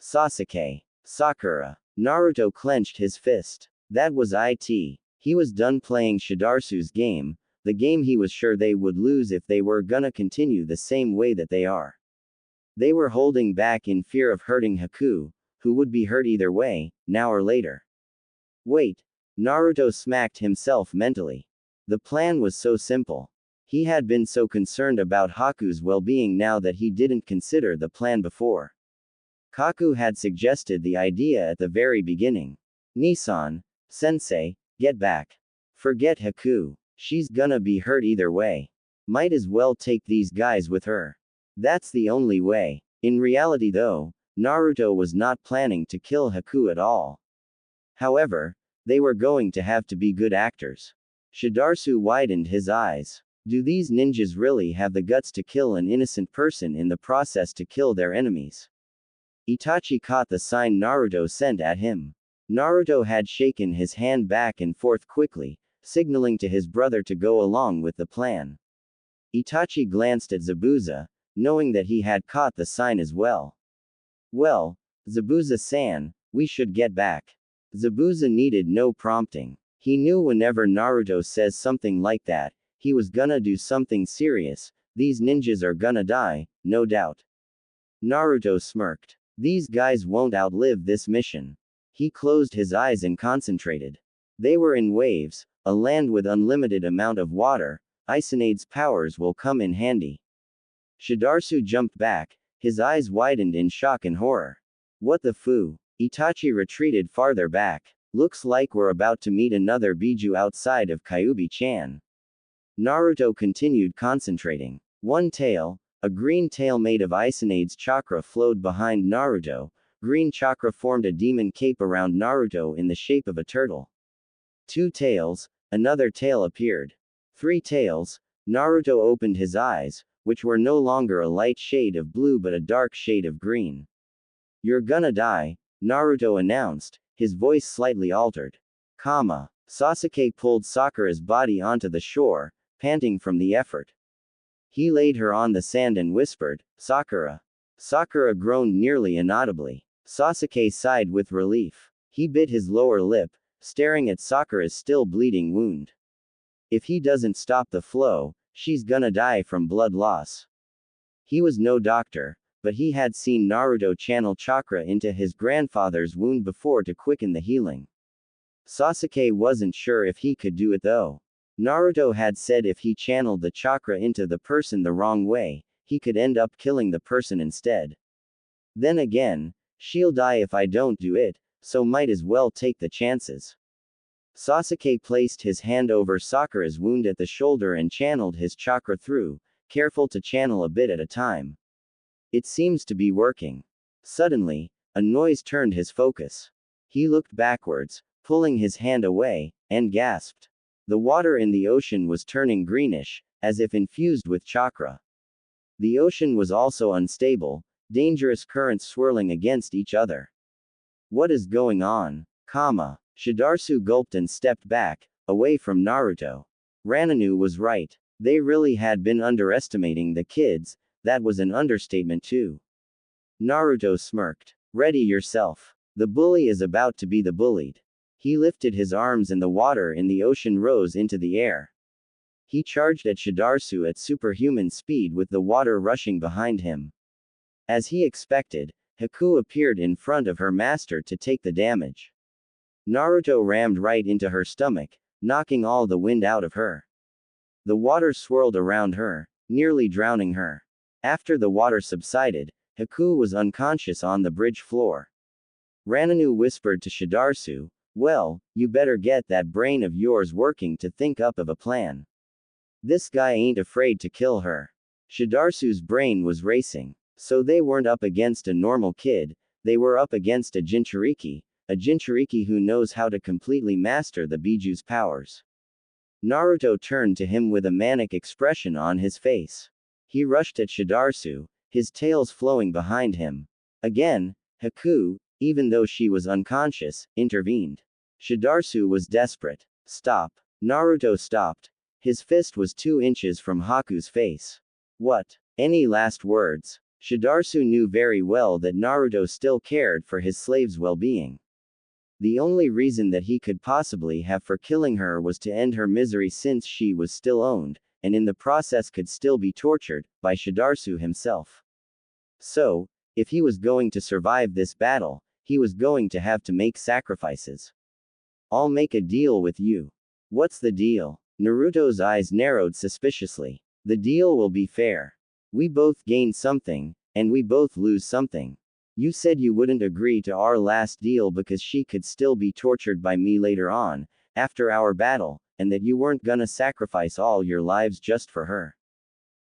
Sasuke. Sakura. Naruto clenched his fist. That was it. He was done playing Shidarsu's game, the game he was sure they would lose if they were gonna continue the same way that they are. They were holding back in fear of hurting Haku, who would be hurt either way, now or later. Wait. Naruto smacked himself mentally. The plan was so simple. He had been so concerned about Haku's well-being now that he didn't consider the plan before. Kaku had suggested the idea at the very beginning. Nissan, sensei, get back. Forget Haku. She's gonna be hurt either way. Might as well take these guys with her. That's the only way. In reality though, Naruto was not planning to kill Haku at all. However, they were going to have to be good actors. Shidarsu widened his eyes. Do these ninjas really have the guts to kill an innocent person in the process to kill their enemies? Itachi caught the sign Naruto sent at him. Naruto had shaken his hand back and forth quickly, signaling to his brother to go along with the plan. Itachi glanced at Zabuza, knowing that he had caught the sign as well. Well, Zabuza-san, we should get back. Zabuza needed no prompting. He knew whenever Naruto says something like that, he was gonna do something serious. These ninjas are gonna die, no doubt. Naruto smirked. These guys won't outlive this mission. He closed his eyes and concentrated. They were in waves, a land with unlimited amount of water. Isonade's powers will come in handy. Shidarsu jumped back, his eyes widened in shock and horror. What the foo? Itachi retreated farther back. Looks like we're about to meet another Biju outside of Kyuubi-chan. Naruto continued concentrating. One tail, a green tail made of Isonade's chakra flowed behind Naruto. Green chakra formed a demon cape around Naruto in the shape of a turtle. 2 tails, another tail appeared. 3 tails, Naruto opened his eyes, which were no longer a light shade of blue but a dark shade of green. You're gonna die, Naruto announced, his voice slightly altered. Sasuke pulled Sakura's body onto the shore, panting from the effort. He laid her on the sand and whispered, Sakura. Sakura groaned nearly inaudibly. Sasuke sighed with relief. He bit his lower lip, staring at Sakura's still bleeding wound. If he doesn't stop the flow, she's gonna die from blood loss. He was no doctor, but he had seen Naruto channel chakra into his grandfather's wound before to quicken the healing. Sasuke wasn't sure if he could do it though. Naruto had said if he channeled the chakra into the person the wrong way, he could end up killing the person instead. Then again, she'll die if I don't do it, so might as well take the chances. Sasuke placed his hand over Sakura's wound at the shoulder and channeled his chakra through, careful to channel a bit at a time. It seems to be working. Suddenly, a noise turned his focus. He looked backwards, pulling his hand away, and gasped. The water in the ocean was turning greenish, as if infused with chakra. The ocean was also unstable, dangerous currents swirling against each other. What is going on? Shidarsu gulped and stepped back, away from Naruto. Rananu was right. They really had been underestimating the kids, that was an understatement too. Naruto smirked. Ready yourself. The bully is about to be the bullied. He lifted his arms and the water in the ocean rose into the air. He charged at Shidarsu at superhuman speed with the water rushing behind him. As he expected, Haku appeared in front of her master to take the damage. Naruto rammed right into her stomach, knocking all the wind out of her. The water swirled around her, nearly drowning her. After the water subsided, Haku was unconscious on the bridge floor. Rananu whispered to Shidarsu, well, you better get that brain of yours working to think up of a plan. This guy ain't afraid to kill her. Shidarsu's brain was racing. So they weren't up against a normal kid, they were up against a Jinchuriki who knows how to completely master the Bijuus powers. Naruto turned to him with a manic expression on his face. He rushed at Shidarsu, his tails flowing behind him. Again, Haku, even though she was unconscious, intervened. Shidarsu was desperate. Stop. Naruto stopped. His fist was 2 inches from Haku's face. What? Any last words? Shidarsu knew very well that Naruto still cared for his slave's well-being. The only reason that he could possibly have for killing her was to end her misery since she was still owned, and in the process could still be tortured, by Shidarsu himself. So, if he was going to survive this battle, he was going to have to make sacrifices. I'll make a deal with you. What's the deal? Naruto's eyes narrowed suspiciously. The deal will be fair. We both gain something, and we both lose something. You said you wouldn't agree to our last deal because she could still be tortured by me later on, after our battle, and that you weren't gonna sacrifice all your lives just for her.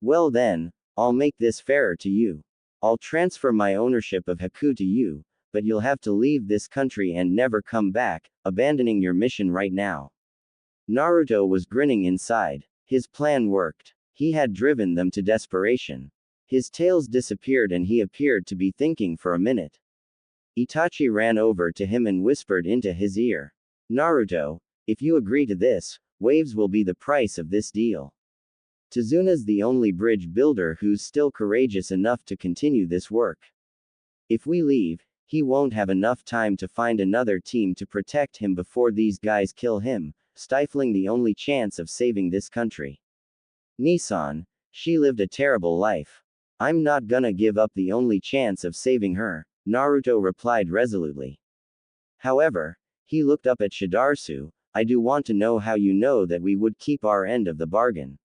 Well then, I'll make this fairer to you. I'll transfer my ownership of Haku to you, but you'll have to leave this country and never come back, abandoning your mission right now. Naruto was grinning inside. His plan worked. He had driven them to desperation. His tails disappeared and he appeared to be thinking for a minute. Itachi ran over to him and whispered into his ear. Naruto, if you agree to this, waves will be the price of this deal. Tazuna's the only bridge builder who's still courageous enough to continue this work. If we leave, he won't have enough time to find another team to protect him before these guys kill him, stifling the only chance of saving this country. Nissan, she lived a terrible life. I'm not gonna give up the only chance of saving her, Naruto replied resolutely. However, he looked up at Shidarsu, I do want to know how you know that we would keep our end of the bargain.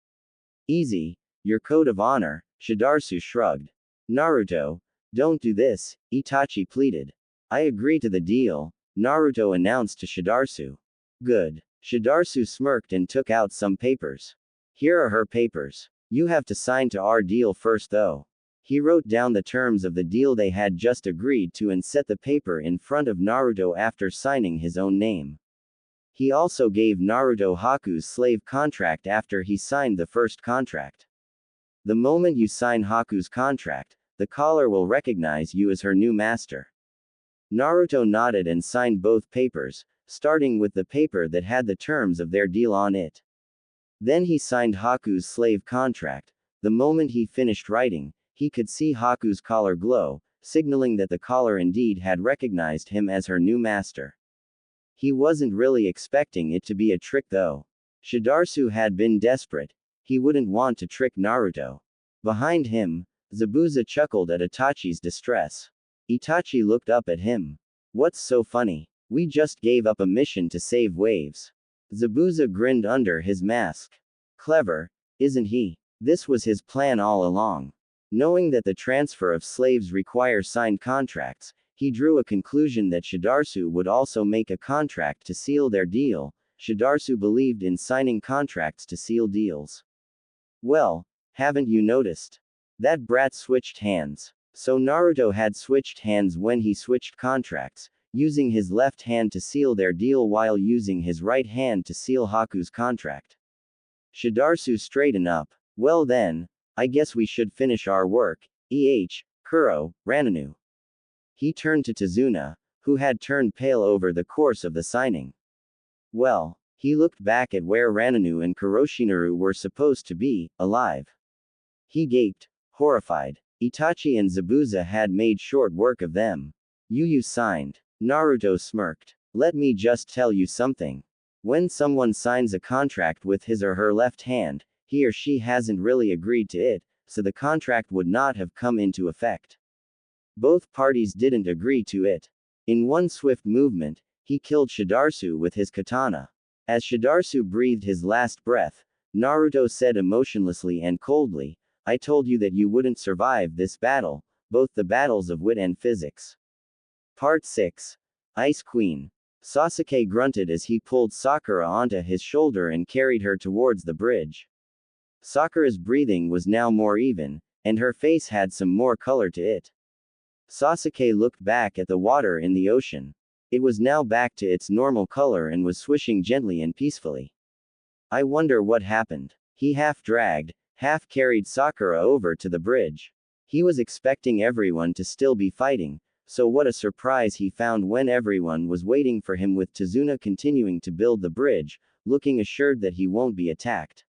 Easy, your code of honor, Shidarsu shrugged. Naruto, don't do this, Itachi pleaded. I agree to the deal, Naruto announced to Shidarsu. Good. Shidarsu smirked and took out some papers. Here are her papers. You have to sign to our deal first though. He wrote down the terms of the deal they had just agreed to and set the paper in front of Naruto after signing his own name. He also gave Naruto Haku's slave contract after he signed the first contract. The moment you sign Haku's contract, the caller will recognize you as her new master. Naruto nodded and signed both papers, starting with the paper that had the terms of their deal on it. Then he signed Haku's slave contract. The moment he finished writing, he could see Haku's collar glow, signaling that the caller indeed had recognized him as her new master. He wasn't really expecting it to be a trick though. Shidarsu had been desperate. He wouldn't want to trick Naruto. Behind him, Zabuza chuckled at Itachi's distress. Itachi looked up at him. What's so funny? We just gave up a mission to save waves. Zabuza grinned under his mask. Clever, isn't he? This was his plan all along. Knowing that the transfer of slaves requires signed contracts, he drew a conclusion that Shidarsu would also make a contract to seal their deal. Shidarsu believed in signing contracts to seal deals. Well, haven't you noticed? That brat switched hands. So Naruto had switched hands when he switched contracts, using his left hand to seal their deal while using his right hand to seal Haku's contract. Shidarsu straightened up. Well then, I guess we should finish our work. Kuro, Rananu. He turned to Tazuna, who had turned pale over the course of the signing. Well, he looked back at where Rananu and Kuroshinaru were supposed to be, alive. He gaped, horrified. Itachi and Zabuza had made short work of them. Yu signed. Naruto smirked. Let me just tell you something. When someone signs a contract with his or her left hand, he or she hasn't really agreed to it, so the contract would not have come into effect. Both parties didn't agree to it. In one swift movement, he killed Shidarsu with his katana. As Shidarsu breathed his last breath, Naruto said emotionlessly and coldly, I told you that you wouldn't survive this battle, both the battles of wit and physics. Part 6. Ice Queen. Sasuke grunted as he pulled Sakura onto his shoulder and carried her towards the bridge. Sakura's breathing was now more even, and her face had some more color to it. Sasuke looked back at the water in the ocean. It was now back to its normal color and was swishing gently and peacefully. I wonder what happened. He half dragged, half carried Sakura over to the bridge. He was expecting everyone to still be fighting, so what a surprise he found when everyone was waiting for him with Tazuna continuing to build the bridge, looking assured that he won't be attacked.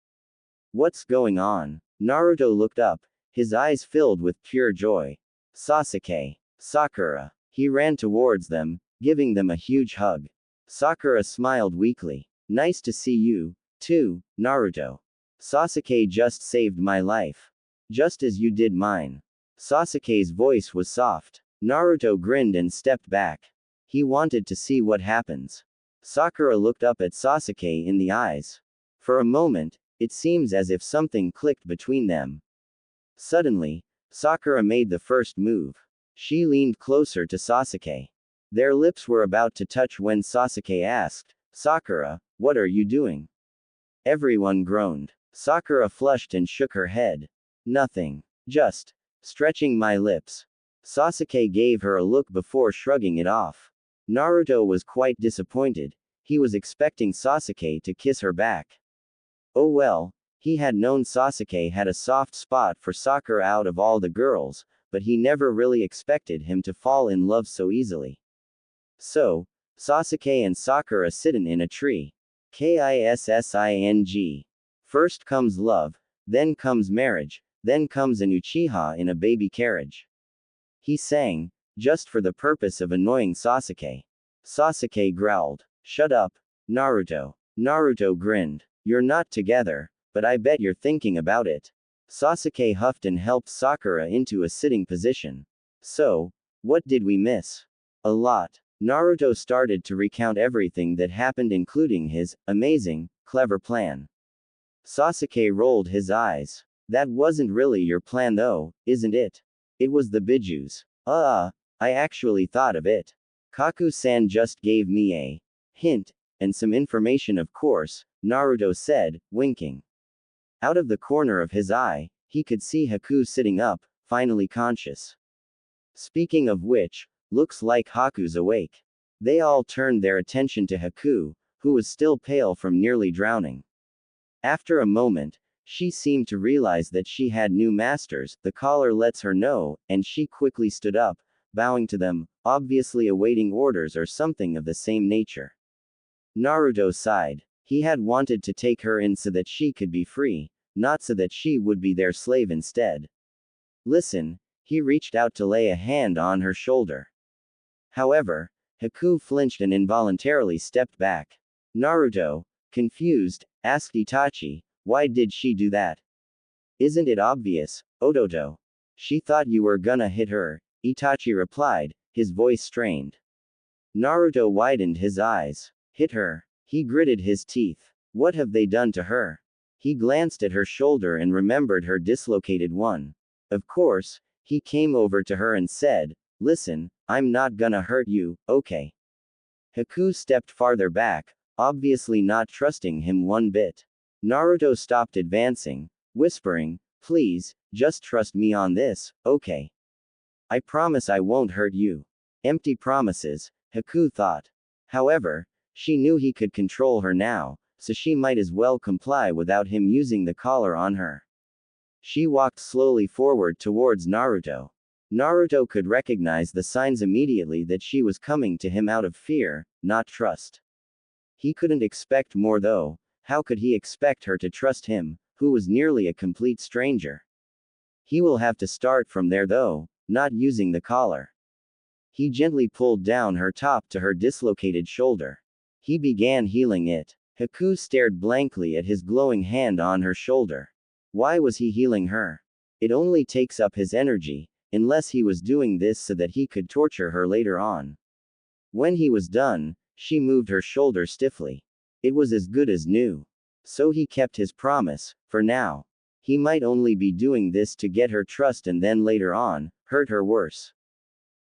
What's going on? Naruto looked up, his eyes filled with pure joy. Sasuke. Sakura. He ran towards them, giving them a huge hug. Sakura smiled weakly. Nice to see you, too, Naruto. Sasuke just saved my life. Just as you did mine. Sasuke's voice was soft. Naruto grinned and stepped back. He wanted to see what happens. Sakura looked up at Sasuke in the eyes. For a moment, it seems as if something clicked between them. Suddenly, Sakura made the first move. She leaned closer to Sasuke. Their lips were about to touch when Sasuke asked, Sakura, what are you doing? Everyone groaned. Sakura flushed and shook her head. Nothing. Just stretching my lips. Sasuke gave her a look before shrugging it off. Naruto was quite disappointed. He was expecting Sasuke to kiss her back. Oh well, he had known Sasuke had a soft spot for Sakura out of all the girls, but he never really expected him to fall in love so easily. So, Sasuke and Sakura sitting in a tree. Kissing. First comes love, then comes marriage, then comes an Uchiha in a baby carriage. He sang, just for the purpose of annoying Sasuke. Sasuke growled. Shut up, Naruto. Naruto grinned. You're not together, but I bet you're thinking about it. Sasuke huffed and helped Sakura into a sitting position. So, what did we miss? A lot. Naruto started to recount everything that happened, including his amazing, clever plan. Sasuke rolled his eyes. That wasn't really your plan though, isn't it? It was the Bijuus. I actually thought of it. Kaku-san just gave me a hint, and some information of course, Naruto said, winking. Out of the corner of his eye, he could see Haku sitting up, finally conscious. Speaking of which, looks like Haku's awake. They all turned their attention to Haku, who was still pale from nearly drowning. After a moment, she seemed to realize that she had new masters, the caller lets her know, and she quickly stood up, bowing to them, obviously awaiting orders or something of the same nature. Naruto sighed. He had wanted to take her in so that she could be free, not so that she would be their slave instead. Listen, he reached out to lay a hand on her shoulder. However, Haku flinched and involuntarily stepped back. Naruto, confused, asked Itachi, why did she do that? Isn't it obvious, Ototo? She thought you were gonna hit her, Itachi replied, his voice strained. Naruto widened his eyes. Hit her. He gritted his teeth. What have they done to her? He glanced at her shoulder and remembered her dislocated one. Of course, he came over to her and said, listen, I'm not gonna hurt you, okay? Haku stepped farther back, obviously not trusting him one bit. Naruto stopped advancing, whispering, please, just trust me on this, okay? I promise I won't hurt you. Empty promises, Haku thought. However, she knew he could control her now, so she might as well comply without him using the collar on her. She walked slowly forward towards Naruto. Naruto could recognize the signs immediately that she was coming to him out of fear, not trust. He couldn't expect more though. How could he expect her to trust him, who was nearly a complete stranger? He will have to start from there though, not using the collar. He gently pulled down her top to her dislocated shoulder. He began healing it. Haku stared blankly at his glowing hand on her shoulder. Why was he healing her? It only takes up his energy, unless he was doing this so that he could torture her later on. When he was done, she moved her shoulder stiffly. It was as good as new. So he kept his promise, for now. He might only be doing this to get her trust and then later on, hurt her worse.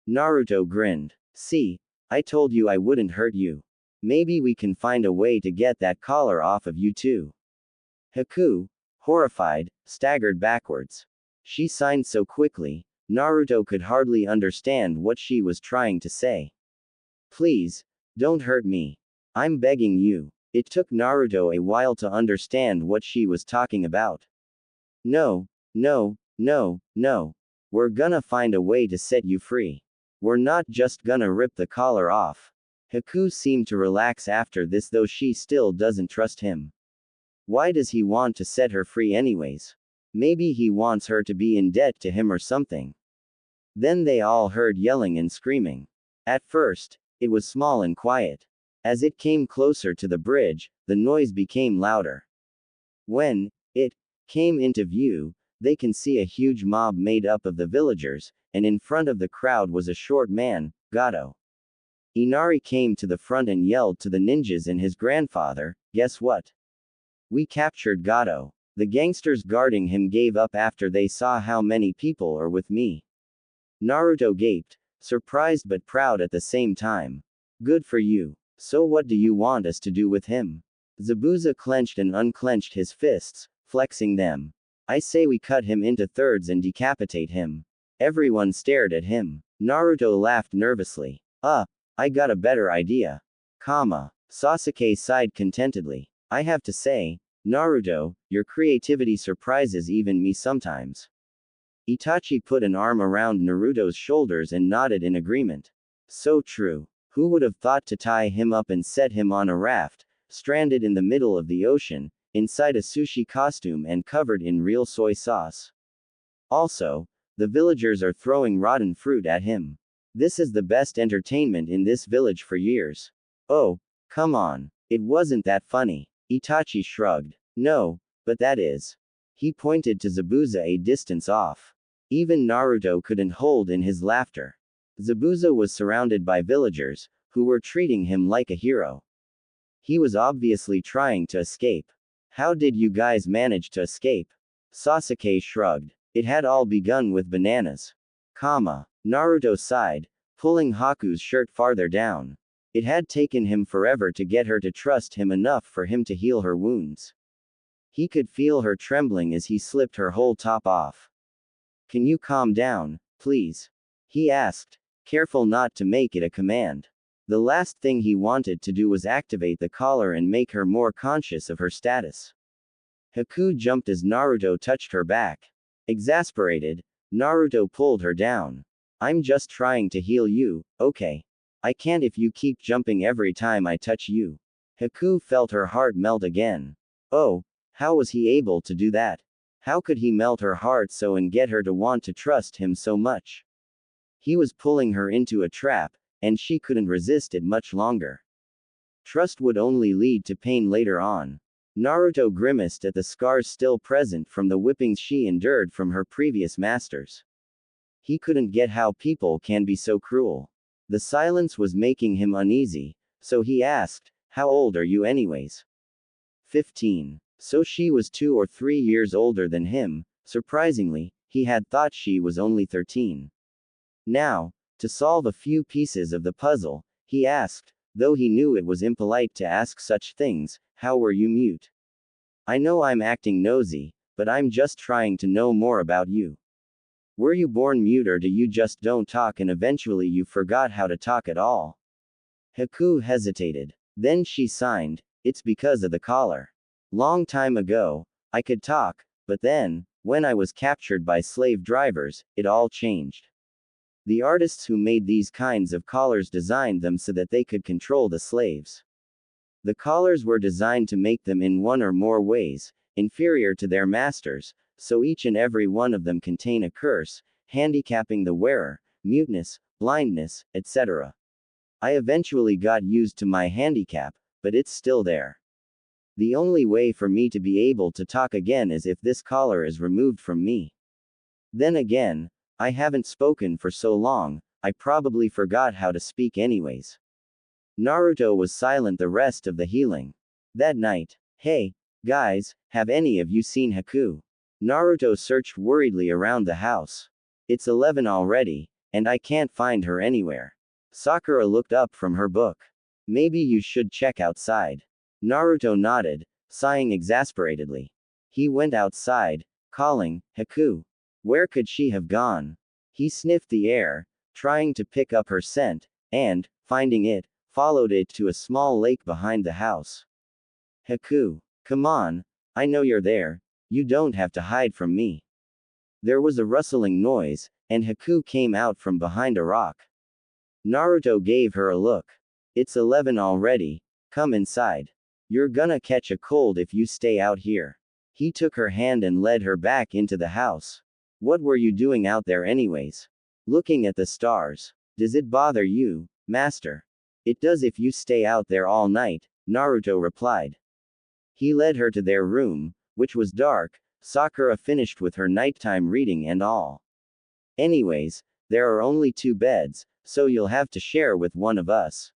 Naruto grinned. See, I told you I wouldn't hurt you. Maybe we can find a way to get that collar off of you too. Haku, horrified, staggered backwards. She signed so quickly, Naruto could hardly understand what she was trying to say. Please, don't hurt me. I'm begging you. It took Naruto a while to understand what she was talking about. No, no, no, no. We're gonna find a way to set you free. We're not just gonna rip the collar off. Haku seemed to relax after this, though she still doesn't trust him. Why does he want to set her free anyways? Maybe he wants her to be in debt to him or something. Then they all heard yelling and screaming. At first, it was small and quiet. As it came closer to the bridge, the noise became louder. When it came into view, they can see a huge mob made up of the villagers, and in front of the crowd was a short man, Gato. Inari came to the front and yelled to the ninjas and his grandfather, guess what? We captured Gato. The gangsters guarding him gave up after they saw how many people are with me. Naruto gaped, surprised but proud at the same time. Good for you. So what do you want us to do with him? Zabuza clenched and unclenched his fists, flexing them. I say we cut him into thirds and decapitate him. Everyone stared at him. Naruto laughed nervously. I got a better idea. Sasuke sighed contentedly. I have to say, Naruto, your creativity surprises even me sometimes. Itachi put an arm around Naruto's shoulders and nodded in agreement. So true. Who would have thought to tie him up and set him on a raft, stranded in the middle of the ocean, inside a sushi costume and covered in real soy sauce? Also, the villagers are throwing rotten fruit at him. This is the best entertainment in this village for years. Oh, come on. It wasn't that funny. Itachi shrugged. No, but that is. He pointed to Zabuza a distance off. Even Naruto couldn't hold in his laughter. Zabuza was surrounded by villagers, who were treating him like a hero. He was obviously trying to escape. How did you guys manage to escape? Sasuke shrugged. It had all begun with bananas. Naruto sighed, pulling Haku's shirt farther down. It had taken him forever to get her to trust him enough for him to heal her wounds. He could feel her trembling as he slipped her whole top off. Can you calm down, please? He asked, careful not to make it a command. The last thing he wanted to do was activate the collar and make her more conscious of her status. Haku jumped as Naruto touched her back. Exasperated, Naruto pulled her down. I'm just trying to heal you, okay? I can't if you keep jumping every time I touch you. Haku felt her heart melt again. Oh, how was he able to do that? How could he melt her heart so and get her to want to trust him so much? He was pulling her into a trap, and she couldn't resist it much longer. Trust would only lead to pain later on. Naruto grimaced at the scars still present from the whippings she endured from her previous masters. He couldn't get how people can be so cruel. The silence was making him uneasy, so he asked, "How old are you anyways?" 15. So she was 2 or 3 years older than him. Surprisingly, he had thought she was only 13. Now, to solve a few pieces of the puzzle, he asked, though he knew it was impolite to ask such things, "How were you mute?" "I know I'm acting nosy, but I'm just trying to know more about you. Were you born mute or do you just don't talk and eventually you forgot how to talk at all?" Haku hesitated. Then she signed, "It's because of the collar. Long time ago, I could talk, but then, when I was captured by slave drivers, it all changed. The artists who made these kinds of collars designed them so that they could control the slaves. The collars were designed to make them in one or more ways inferior to their masters, so each and every one of them contain a curse, handicapping the wearer, muteness, blindness, etc. I eventually got used to my handicap, but it's still there. The only way for me to be able to talk again is if this collar is removed from me. Then again, I haven't spoken for so long, I probably forgot how to speak anyways." Naruto was silent the rest of the healing. That night. "Hey, guys, have any of you seen Haku?" Naruto searched worriedly around the house. "It's 11 already, and I can't find her anywhere." Sakura looked up from her book. "Maybe you should check outside." Naruto nodded, sighing exasperatedly. He went outside, calling, "Haku. Where could she have gone?" He sniffed the air, trying to pick up her scent, and, finding it, followed it to a small lake behind the house. "Haku. Come on. I know you're there. You don't have to hide from me." There was a rustling noise, and Haku came out from behind a rock. Naruto gave her a look. "It's 11 already. Come inside. You're gonna catch a cold if you stay out here." He took her hand and led her back into the house. "What were you doing out there anyways?" "Looking at the stars. Does it bother you, master?" "It does if you stay out there all night," Naruto replied. He led her to their room, which was dark. Sakura finished with her nighttime reading and all. "Anyways, there are only 2 beds, so you'll have to share with one of us."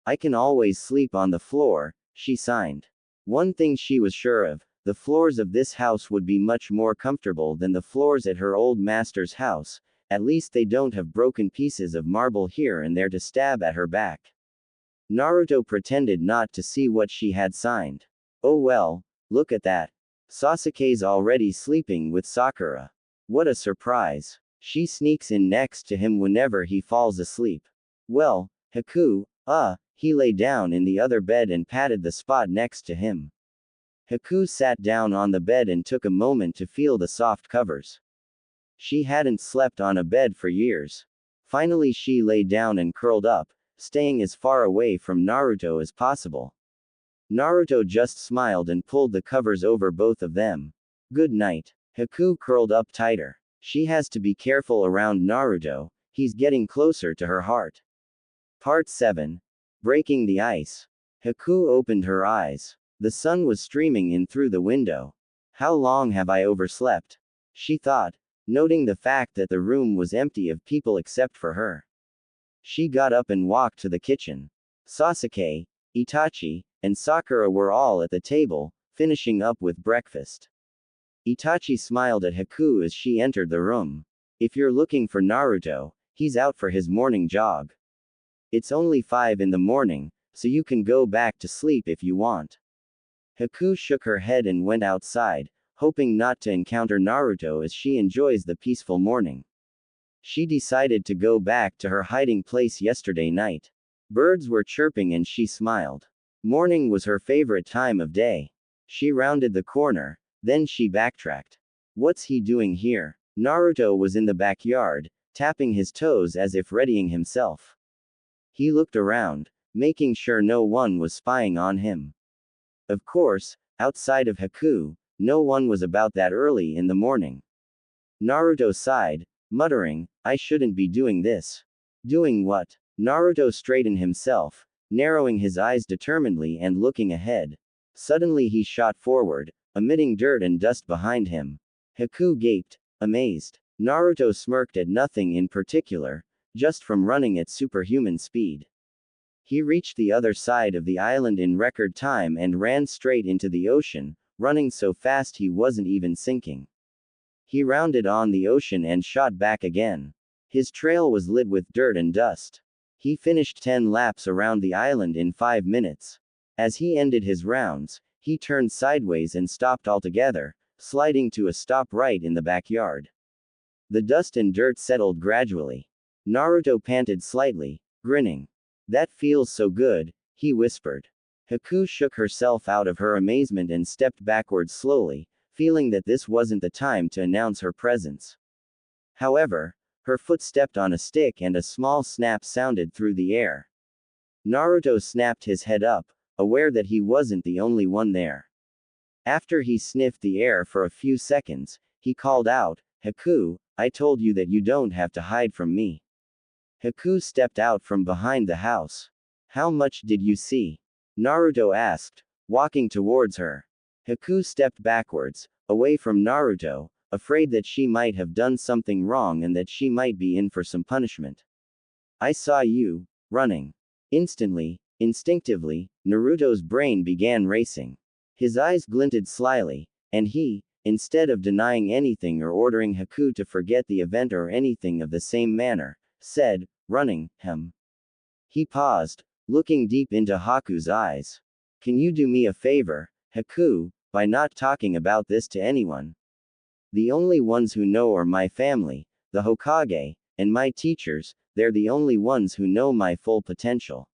"I can always sleep on the floor," she signed. One thing she was sure of, the floors of this house would be much more comfortable than the floors at her old master's house. At least they don't have broken pieces of marble here and there to stab at her back. Naruto pretended not to see what she had signed. "Oh well, look at that. Sasuke's already sleeping with Sakura. What a surprise. She sneaks in next to him whenever he falls asleep." "Well, Haku, he lay down in the other bed and patted the spot next to him." Haku sat down on the bed and took a moment to feel the soft covers. She hadn't slept on a bed for years. Finally she lay down and curled up, staying as far away from Naruto as possible. Naruto just smiled and pulled the covers over both of them. "Good night." Haku curled up tighter. She has to be careful around Naruto, he's getting closer to her heart. Part 7. Breaking the ice. Haku opened her eyes. The sun was streaming in through the window. "How long have I overslept?" she thought, noting the fact that the room was empty of people except for her. She got up and walked to the kitchen. Sasuke, Itachi, and Sakura were all at the table, finishing up with breakfast. Itachi smiled at Haku as she entered the room. "If you're looking for Naruto, he's out for his morning jog. It's only 5 in the morning, so you can go back to sleep if you want." Haku shook her head and went outside, hoping not to encounter Naruto as she enjoys the peaceful morning. She decided to go back to her hiding place yesterday night. Birds were chirping and she smiled. Morning was her favorite time of day. She rounded the corner, then she backtracked. What's he doing here? Naruto was in the backyard, tapping his toes as if readying himself. He looked around, making sure no one was spying on him. Of course, outside of Haku, no one was about that early in the morning. Naruto sighed, muttering, I shouldn't be doing this. Doing what? Naruto straightened himself, narrowing his eyes determinedly and looking ahead. Suddenly he shot forward, emitting dirt and dust behind him. Haku gaped, amazed. Naruto smirked at nothing in particular, just from running at superhuman speed. He reached the other side of the island in record time and ran straight into the ocean, running so fast he wasn't even sinking. He rounded on the ocean and shot back again. His trail was lit with dirt and dust. He finished 10 laps around the island in 5 minutes. As he ended his rounds, he turned sideways and stopped altogether, sliding to a stop right in the backyard. The dust and dirt settled gradually. Naruto panted slightly, grinning. That feels so good, he whispered. Haku shook herself out of her amazement and stepped backwards slowly, feeling that this wasn't the time to announce her presence. However, her foot stepped on a stick and a small snap sounded through the air. Naruto snapped his head up, aware that he wasn't the only one there. After he sniffed the air for a few seconds, he called out, Haku, I told you that you don't have to hide from me. Haku stepped out from behind the house. How much did you see? Naruto asked, walking towards her. Haku stepped backwards, away from Naruto, afraid that she might have done something wrong and that she might be in for some punishment. I saw you, running. Instantly, instinctively, Naruto's brain began racing. His eyes glinted slyly, and he, instead of denying anything or ordering Haku to forget the event or anything of the same manner, said, running, He paused, looking deep into Haku's eyes. Can you do me a favor, Haku, by not talking about this to anyone? The only ones who know are my family, the Hokage, and my teachers, they're the only ones who know my full potential.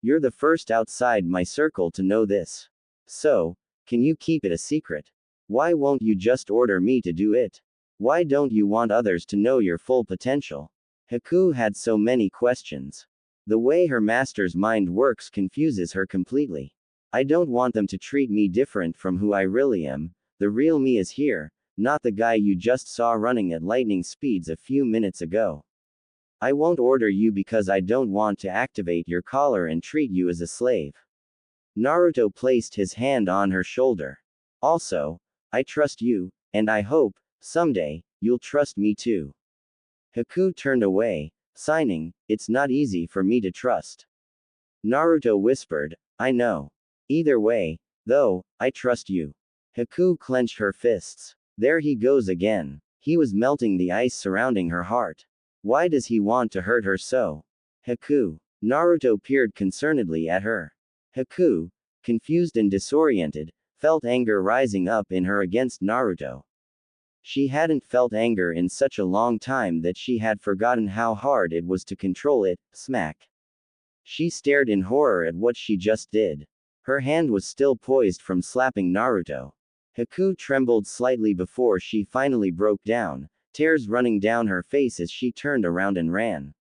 You're the first outside my circle to know this. So, can you keep it a secret? Why won't you just order me to do it? Why don't you want others to know your full potential? Haku had so many questions. The way her master's mind works confuses her completely. I don't want them to treat me different from who I really am. The real me is here, not the guy you just saw running at lightning speeds a few minutes ago. I won't order you because I don't want to activate your collar and treat you as a slave. Naruto placed his hand on her shoulder. Also, I trust you, and I hope, someday, you'll trust me too. Haku turned away, signing, it's not easy for me to trust. Naruto whispered, I know. Either way, though, I trust you. Haku clenched her fists. There he goes again. He was melting the ice surrounding her heart. Why does he want to hurt her so? Haku. Naruto peered concernedly at her. Haku, confused and disoriented, felt anger rising up in her against Naruto. She hadn't felt anger in such a long time that she had forgotten how hard it was to control it. Smack. She stared in horror at what she just did. Her hand was still poised from slapping Naruto. Haku trembled slightly before she finally broke down, tears running down her face as she turned around and ran.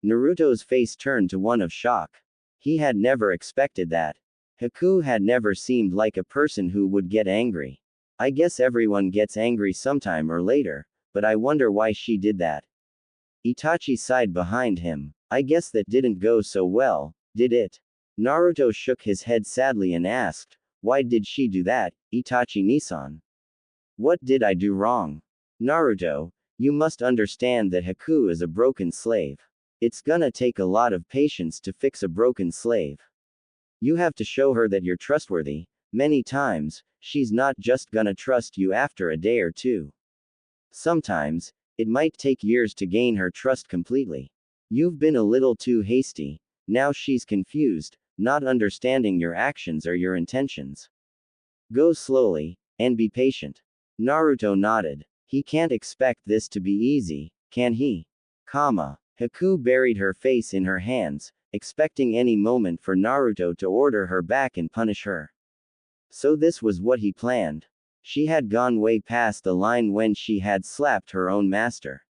Naruto's face turned to one of shock. He had never expected that. Haku had never seemed like a person who would get angry. I guess everyone gets angry sometime or later, but I wonder why she did that. Itachi sighed behind him. I guess that didn't go so well, did it? Naruto shook his head sadly and asked, why did she do that, Itachi-Nisan? What did I do wrong? Naruto, you must understand that Haku is a broken slave. It's gonna take a lot of patience to fix a broken slave. You have to show her that you're trustworthy. Many times, she's not just gonna trust you after a day or two. Sometimes, it might take years to gain her trust completely. You've been a little too hasty. Now she's confused, not understanding your actions or your intentions. Go slowly, and be patient. Naruto nodded. He can't expect this to be easy, can he? Haku buried her face in her hands, expecting any moment for Naruto to order her back and punish her. So this was what he planned. She had gone way past the line when she had slapped her own master.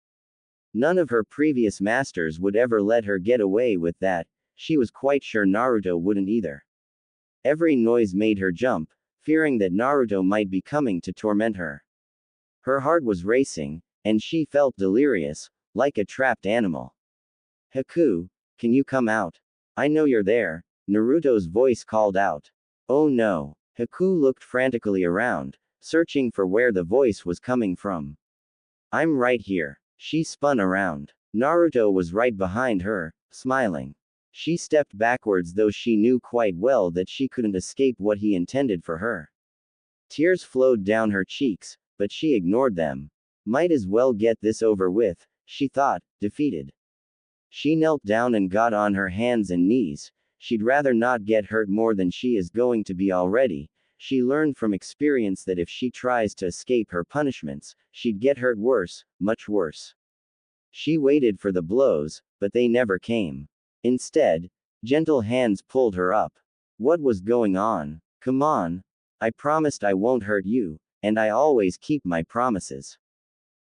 None of her previous masters would ever let her get away with that. She was quite sure Naruto wouldn't either. Every noise made her jump, fearing that Naruto might be coming to torment her. Her heart was racing, and she felt delirious, like a trapped animal. Haku, can you come out? I know you're there, Naruto's voice called out. Oh no. Haku looked frantically around, searching for where the voice was coming from. I'm right here. She spun around. Naruto was right behind her, smiling. She stepped backwards, though she knew quite well that she couldn't escape what he intended for her. Tears flowed down her cheeks, but she ignored them. Might as well get this over with, she thought, defeated. She knelt down and got on her hands and knees. She'd rather not get hurt more than she is going to be already. She learned from experience that if she tries to escape her punishments, she'd get hurt worse, much worse. She waited for the blows, but they never came. Instead, gentle hands pulled her up. What was going on? Come on. I promised I won't hurt you, and I always keep my promises.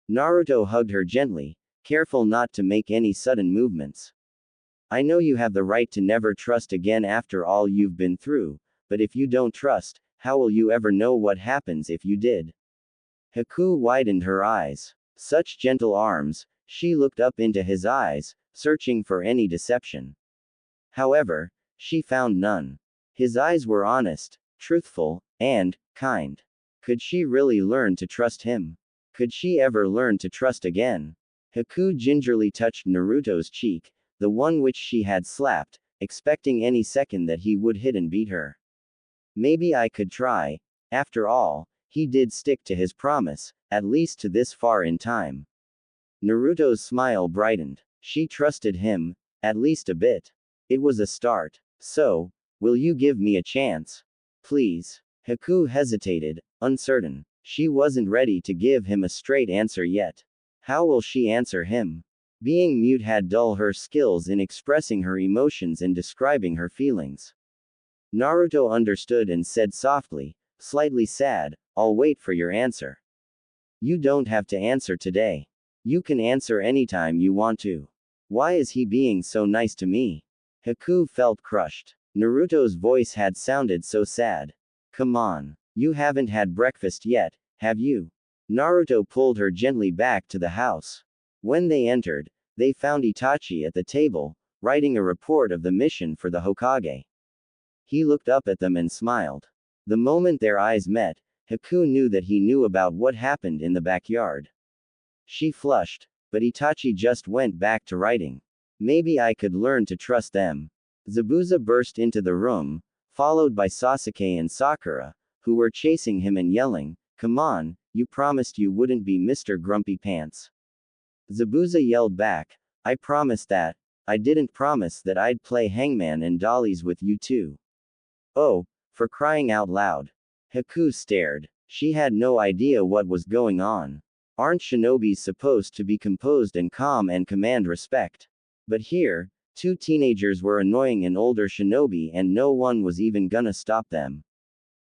Naruto hugged her gently, careful not to make any sudden movements. I know you have the right to never trust again after all you've been through, but if you don't trust, how will you ever know what happens if you did? Haku widened her eyes. Such gentle arms, she looked up into his eyes, searching for any deception. However, she found none. His eyes were honest, truthful, and kind. Could she really learn to trust him? Could she ever learn to trust again? Haku gingerly touched Naruto's cheek, the one which she had slapped, expecting any second that he would hit and beat her. Maybe I could try. After all, he did stick to his promise, at least to this far in time. Naruto's smile brightened. She trusted him, at least a bit. It was a start. So, will you give me a chance? Please. Haku hesitated, uncertain. She wasn't ready to give him a straight answer yet. How will she answer him? Being mute had dulled her skills in expressing her emotions and describing her feelings. Naruto understood and said softly, slightly sad, I'll wait for your answer. You don't have to answer today. You can answer anytime you want to. Why is he being so nice to me? Haku felt crushed. Naruto's voice had sounded so sad. Come on. You haven't had breakfast yet, have you? Naruto pulled her gently back to the house. When they entered, they found Itachi at the table, writing a report of the mission for the Hokage. He looked up at them and smiled. The moment their eyes met, Haku knew that he knew about what happened in the backyard. She flushed, but Itachi just went back to writing. Maybe I could learn to trust them. Zabuza burst into the room, followed by Sasuke and Sakura, who were chasing him and yelling, Come on, you promised you wouldn't be Mr. Grumpy Pants. Zabuza yelled back, I promised that. I didn't promise that I'd play hangman and dollies with you too. Oh, for crying out loud. Haku stared. She had no idea what was going on. Aren't shinobis supposed to be composed and calm and command respect? But here, two teenagers were annoying an older shinobi and no one was even gonna stop them.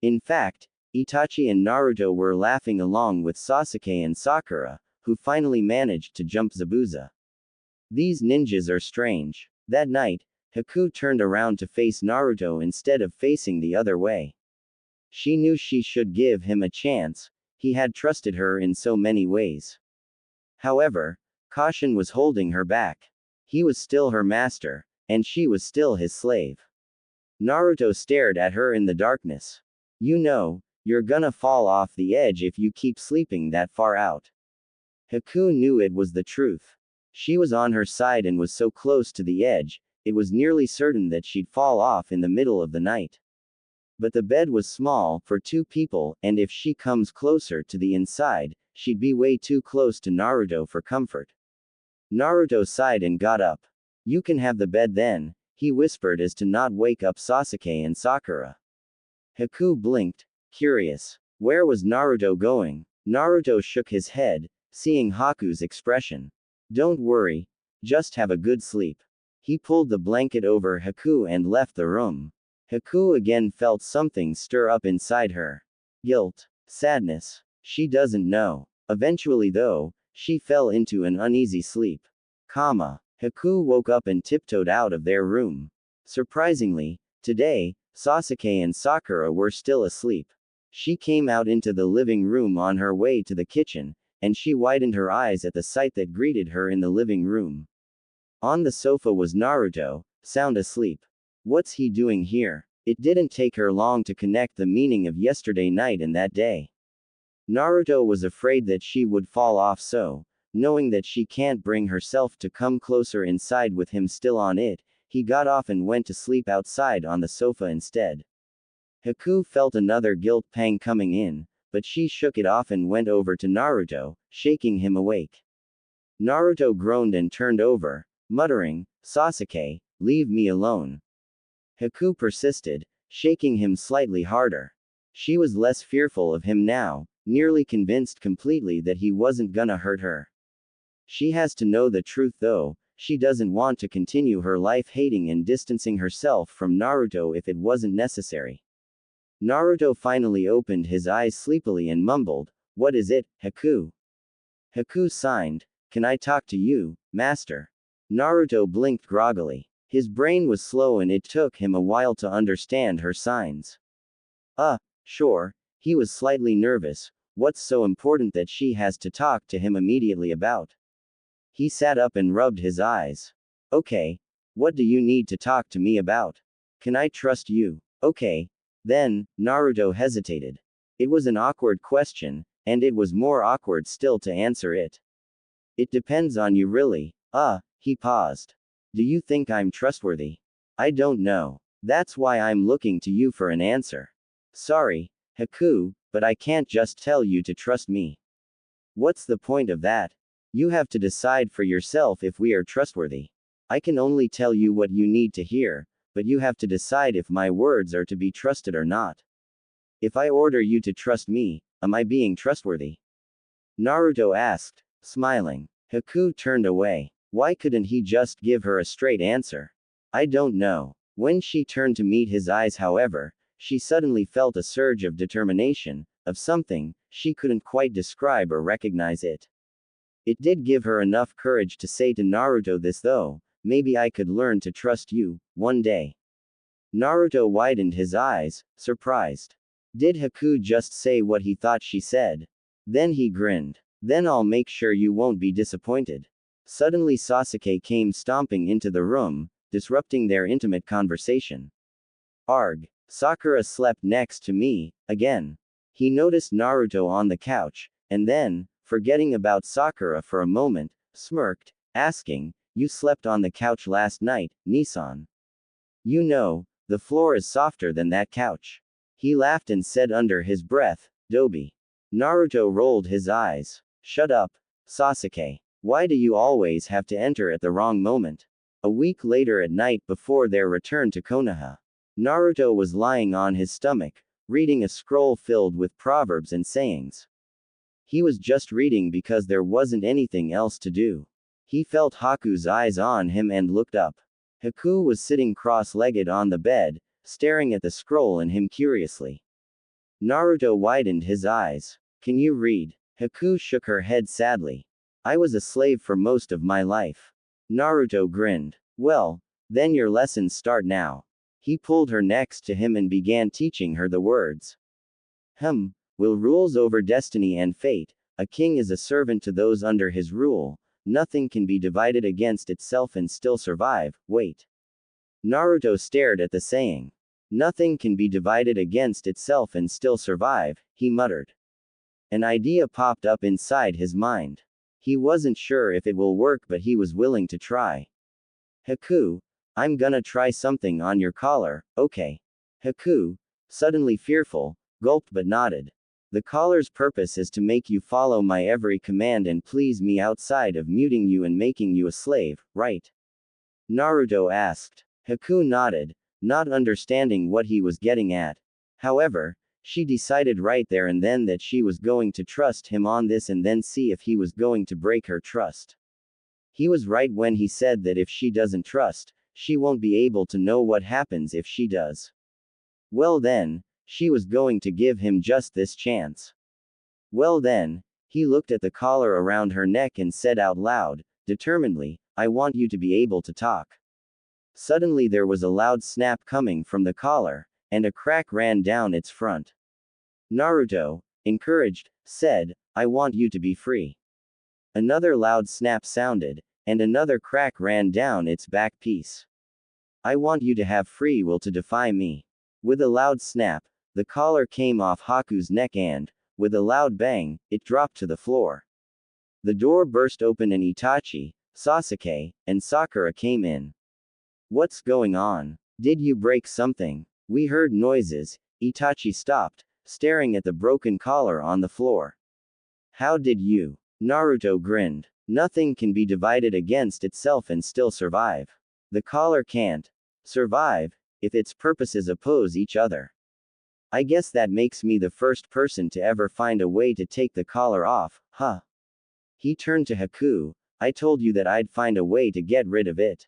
In fact, Itachi and Naruto were laughing along with Sasuke and Sakura, who finally managed to jump Zabuza. These ninjas are strange. That night, Haku turned around to face Naruto instead of facing the other way. She knew she should give him a chance, he had trusted her in so many ways. However, caution was holding her back. He was still her master, and she was still his slave. Naruto stared at her in the darkness. You know, you're gonna fall off the edge if you keep sleeping that far out. Haku knew it was the truth. She was on her side and was so close to the edge, it was nearly certain that she'd fall off in the middle of the night. But the bed was small for two people, and if she comes closer to the inside, she'd be way too close to Naruto for comfort. Naruto sighed and got up. You can have the bed then, he whispered as to not wake up Sasuke and Sakura. Haku blinked, curious. Where was Naruto going? Naruto shook his head, seeing Haku's expression. Don't worry. Just have a good sleep. He pulled the blanket over Haku and left the room. Haku again felt something stir up inside her. Guilt. Sadness. She doesn't know. Eventually though, she fell into an uneasy sleep. Haku woke up and tiptoed out of their room. Surprisingly, today, Sasuke and Sakura were still asleep. She came out into the living room on her way to the kitchen, and she widened her eyes at the sight that greeted her in the living room. On the sofa was Naruto, sound asleep. What's he doing here? It didn't take her long to connect the meaning of yesterday night and that day. Naruto was afraid that she would fall off, so, knowing that she can't bring herself to come closer inside with him still on it, he got off and went to sleep outside on the sofa instead. Haku felt another guilt pang coming in, but she shook it off and went over to Naruto, shaking him awake. Naruto groaned and turned over, muttering, "Sasuke, leave me alone." Haku persisted, shaking him slightly harder. She was less fearful of him now, nearly convinced completely that he wasn't gonna hurt her. She has to know the truth though, she doesn't want to continue her life hating and distancing herself from Naruto if it wasn't necessary. Naruto finally opened his eyes sleepily and mumbled, "What is it, Haku?" Haku signed, "Can I talk to you, master?" Naruto blinked groggily. His brain was slow and it took him a while to understand her signs. Sure, he was slightly nervous. What's so important that she has to talk to him immediately about? He sat up and rubbed his eyes. "Okay. What do you need to talk to me about? Can I trust you?" "Okay. Then," Naruto hesitated. It was an awkward question, and it was more awkward still to answer it. "It depends on you really." He paused. "Do you think I'm trustworthy?" "I don't know. That's why I'm looking to you for an answer." "Sorry, Haku, but I can't just tell you to trust me." "What's the point of that? You have to decide for yourself if we are trustworthy. I can only tell you what you need to hear, but you have to decide if my words are to be trusted or not. If I order you to trust me, am I being trustworthy?" Naruto asked, smiling. Haku turned away. Why couldn't he just give her a straight answer? "I don't know." When she turned to meet his eyes, however, she suddenly felt a surge of determination, of something, she couldn't quite describe or recognize it. It did give her enough courage to say to Naruto this though, "Maybe I could learn to trust you, one day." Naruto widened his eyes, surprised. Did Haku just say what he thought she said? Then he grinned. "Then I'll make sure you won't be disappointed." Suddenly Sasuke came stomping into the room, disrupting their intimate conversation. "Arg. Sakura slept next to me, again." He noticed Naruto on the couch, and then, forgetting about Sakura for a moment, smirked, asking, "You slept on the couch last night, Nissan?" "You know, the floor is softer than that couch." He laughed and said under his breath, "Dobi." Naruto rolled his eyes. "Shut up, Sasuke. Why do you always have to enter at the wrong moment?" A week later at night before their return to Konoha, Naruto was lying on his stomach, reading a scroll filled with proverbs and sayings. He was just reading because there wasn't anything else to do. He felt Haku's eyes on him and looked up. Haku was sitting cross-legged on the bed, staring at the scroll and him curiously. Naruto widened his eyes. "Can you read?" Haku shook her head sadly. "I was a slave for most of my life." Naruto grinned. "Well, then your lessons start now." He pulled her next to him and began teaching her the words. Will rules over destiny and fate. A king is a servant to those under his rule. Nothing can be divided against itself and still survive. Wait. Naruto stared at the saying. "Nothing can be divided against itself and still survive," he muttered. An idea popped up inside his mind. He wasn't sure if it will work, but he was willing to try. "Haku, I'm gonna try something on your collar, okay?" Haku, suddenly fearful, gulped but nodded. "The collar's purpose is to make you follow my every command and please me outside of muting you and making you a slave, right?" Naruto asked. Haku nodded, not understanding what he was getting at. However, she decided right there and then that she was going to trust him on this and then see if he was going to break her trust. He was right when he said that if she doesn't trust, she won't be able to know what happens if she does. Well then, she was going to give him just this chance. Well then, he looked at the collar around her neck and said out loud, determinedly, I want you to be able to talk. Suddenly there was a loud snap coming from the collar, and a crack ran down its front. Naruto, encouraged, said, I want you to be free. Another loud snap sounded, and another crack ran down its back piece. I want you to have free will to defy me. With a loud snap, the collar came off Haku's neck and, with a loud bang, it dropped to the floor. The door burst open and Itachi, Sasuke, and Sakura came in. What's going on? Did you break something? We heard noises. Itachi stopped, staring at the broken collar on the floor. How did you? Naruto grinned. Nothing can be divided against itself and still survive. The collar can't survive if its purposes oppose each other. I guess that makes me the first person to ever find a way to take the collar off, huh? He turned to Haku. I told you that I'd find a way to get rid of it.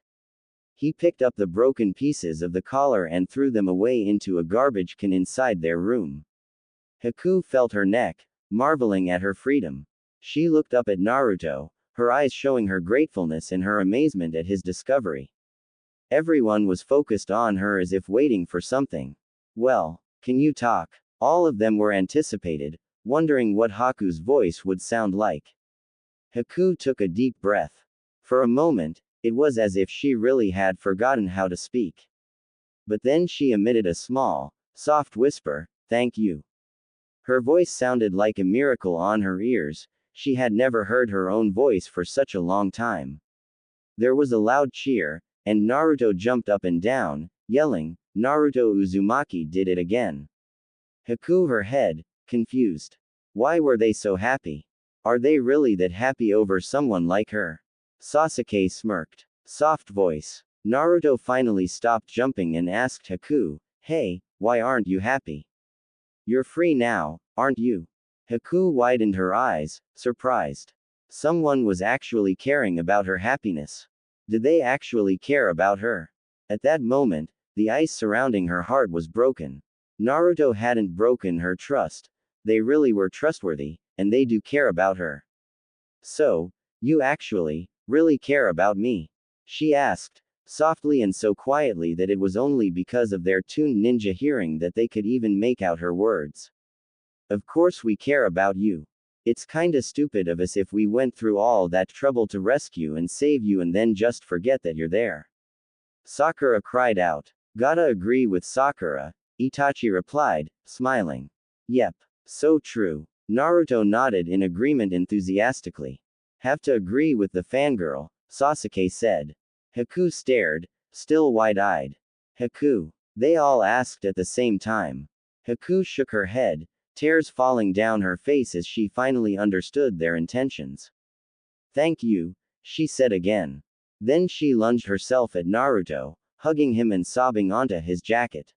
He picked up the broken pieces of the collar and threw them away into a garbage can inside their room. Haku felt her neck, marveling at her freedom. She looked up at Naruto, her eyes showing her gratefulness and her amazement at his discovery. Everyone was focused on her as if waiting for something. Well, can you talk? All of them were anticipated, wondering what Haku's voice would sound like. Haku took a deep breath. For a moment, it was as if she really had forgotten how to speak. But then she emitted a small, soft whisper, thank you. Her voice sounded like a miracle on her ears. She had never heard her own voice for such a long time. There was a loud cheer, and Naruto jumped up and down, yelling, Naruto Uzumaki did it again. Haku her head, confused. Why were they so happy? Are they really that happy over someone like her? Sasuke smirked. Soft voice. Naruto finally stopped jumping and asked Haku, hey, why aren't you happy? You're free now, aren't you? Haku widened her eyes, surprised. Someone was actually caring about her happiness. Did they actually care about her? At that moment, the ice surrounding her heart was broken. Naruto hadn't broken her trust. They really were trustworthy, and they do care about her. So, you actually, really care about me? She asked, softly and so quietly that it was only because of their tuned ninja hearing that they could even make out her words. Of course we care about you. It's kinda stupid of us if we went through all that trouble to rescue and save you and then just forget that you're there. Sakura cried out. Gotta agree with Sakura, Itachi replied, smiling. Yep. So true. Naruto nodded in agreement enthusiastically. Have to agree with the fangirl, Sasuke said. Haku stared, still wide-eyed. Haku. They all asked at the same time. Haku shook her head, tears falling down her face as she finally understood their intentions. Thank you, she said again. Then she lunged herself at Naruto, hugging him and sobbing onto his jacket.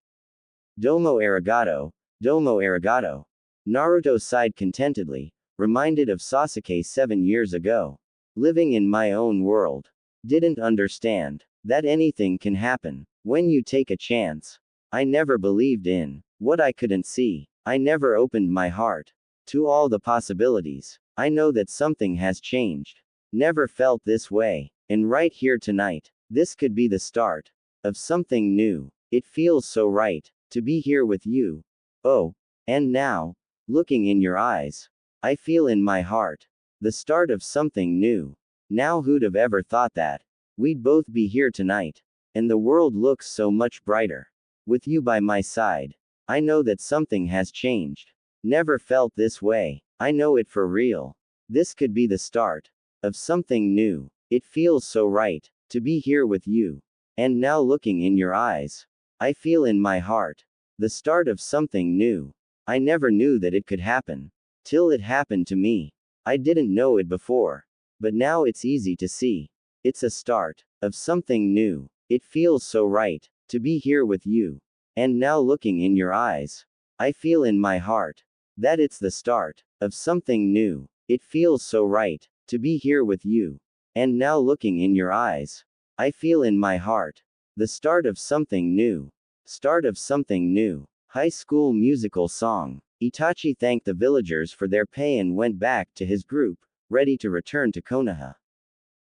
Domo arigato, domo arigato. Naruto sighed contentedly, reminded of Sasuke 7 years ago. Living in my own world. Didn't understand that anything can happen when you take a chance. I never believed in what I couldn't see. I never opened my heart to all the possibilities. I know that something has changed. Never felt this way. And right here tonight, this could be the start of something new. It feels so right to be here with you. Oh, and now, looking in your eyes, I feel in my heart the start of something new. Now who'd have ever thought that we'd both be here tonight, and the world looks so much brighter with you by my side. I know that something has changed. Never felt this way. I know it for real. This could be the start of something new. It feels so right to be here with you. And now looking in your eyes, I feel in my heart the start of something new. I never knew that it could happen till it happened to me. I didn't know it before, but now it's easy to see. It's a start of something new. It feels so right to be here with you. And now looking in your eyes, I feel in my heart that it's the start of something new. It feels so right to be here with you. And now looking in your eyes, I feel in my heart the start of something new. Start of something new. High school musical song. Itachi thanked the villagers for their pay and went back to his group, ready to return to Konoha.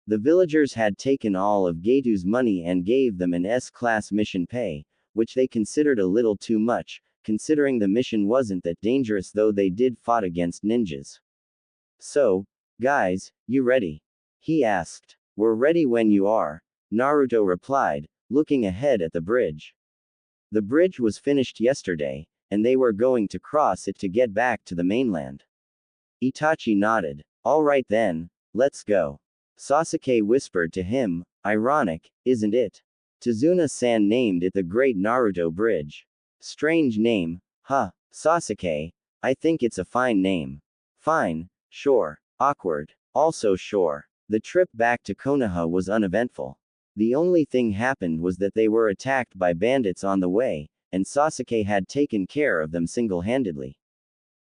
The villagers had taken all of Getu's money and gave them an S-class mission pay, which they considered a little too much, considering the mission wasn't that dangerous, though they did fought against ninjas. So, guys, you ready? He asked. We're ready when you are, Naruto replied, looking ahead at the bridge. The bridge was finished yesterday, and they were going to cross it to get back to the mainland. Itachi nodded. All right then, let's go. Sasuke whispered to him, ironic, isn't it? Tazuna-san named it the Great Naruto Bridge. Strange name, huh, Sasuke? I think it's a fine name. Fine, sure. Awkward. Also sure. The trip back to Konoha was uneventful. The only thing happened was that they were attacked by bandits on the way, and Sasuke had taken care of them single-handedly.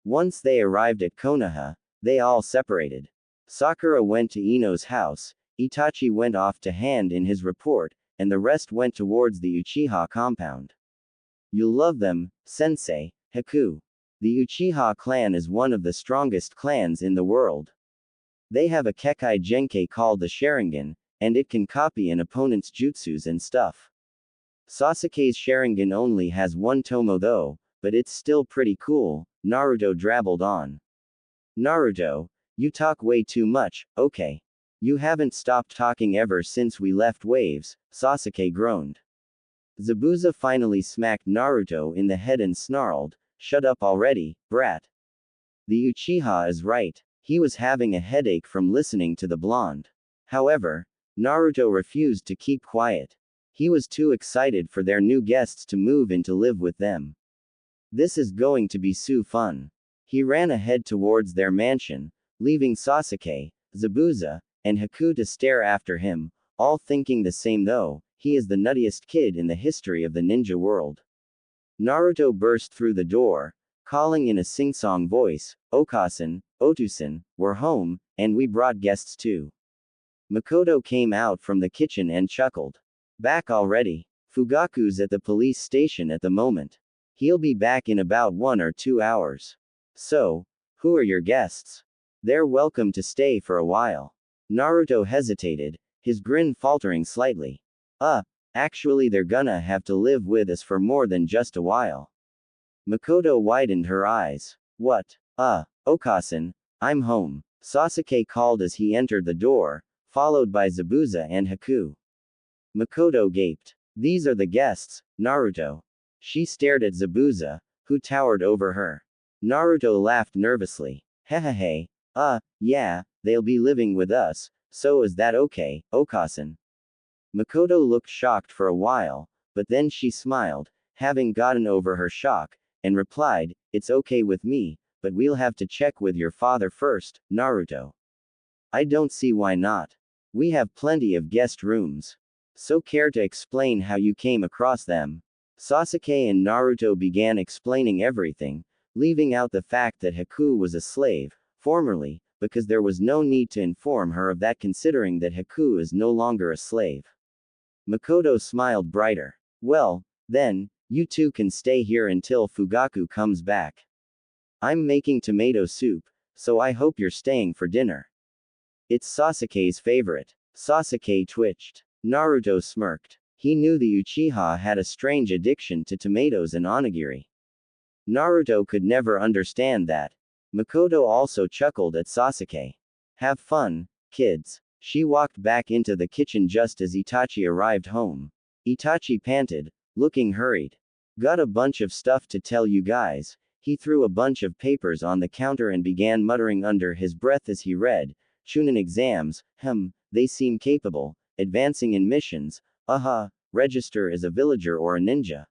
Once they arrived at Konoha, they all separated. Sakura went to Ino's house, Itachi went off to hand in his report, and the rest went towards the Uchiha compound. You'll love them, Sensei, Haku. The Uchiha clan is one of the strongest clans in the world. They have a Kekai Genkai called the Sharingan, and it can copy an opponent's jutsus and stuff. Sasuke's Sharingan only has one tomo though, but it's still pretty cool, Naruto drabbled on. Naruto, you talk way too much, okay. You haven't stopped talking ever since we left Waves, Sasuke groaned. Zabuza finally smacked Naruto in the head and snarled, shut up already, brat. The Uchiha is right, he was having a headache from listening to the blonde. However, Naruto refused to keep quiet. He was too excited for their new guests to move in to live with them. This is going to be so fun. He ran ahead towards their mansion, leaving Sasuke, Zabuza, and Haku to stare after him, all thinking the same though, he is the nuttiest kid in the history of the ninja world. Naruto burst through the door, calling in a sing-song voice, Okasan, Otusan, we're home, and we brought guests too. Makoto came out from the kitchen and chuckled. Back already? Fugaku's at the police station at the moment. He'll be back in about 1 or 2 hours. So, who are your guests? They're welcome to stay for a while. Naruto hesitated, his grin faltering slightly. Actually they're gonna have to live with us for more than just a while. Makoto widened her eyes. What? Okasan, I'm home, Sasuke called as he entered the door, followed by Zabuza and Haku. Makoto gaped. These are the guests, Naruto. She stared at Zabuza, who towered over her. Naruto laughed nervously. Hehehe. Yeah, they'll be living with us, so is that okay, Okasan? Makoto looked shocked for a while, but then she smiled, having gotten over her shock, and replied, it's okay with me, but we'll have to check with your father first, Naruto. I don't see why not. We have plenty of guest rooms. So care to explain how you came across them? Sasuke and Naruto began explaining everything, leaving out the fact that Haku was a slave, formerly, because there was no need to inform her of that considering that Haku is no longer a slave. Makoto smiled brighter. Well, then, you two can stay here until Fugaku comes back. I'm making tomato soup, so I hope you're staying for dinner. It's Sasuke's favorite. Sasuke twitched. Naruto smirked. He knew the Uchiha had a strange addiction to tomatoes and onigiri. Naruto could never understand that. Makoto also chuckled at Sasuke. Have fun, kids. She walked back into the kitchen just as Itachi arrived home. Itachi panted, looking hurried. Got a bunch of stuff to tell you guys. He threw a bunch of papers on the counter and began muttering under his breath as he read. Chunin exams, they seem capable, advancing in missions, register as a villager or a ninja.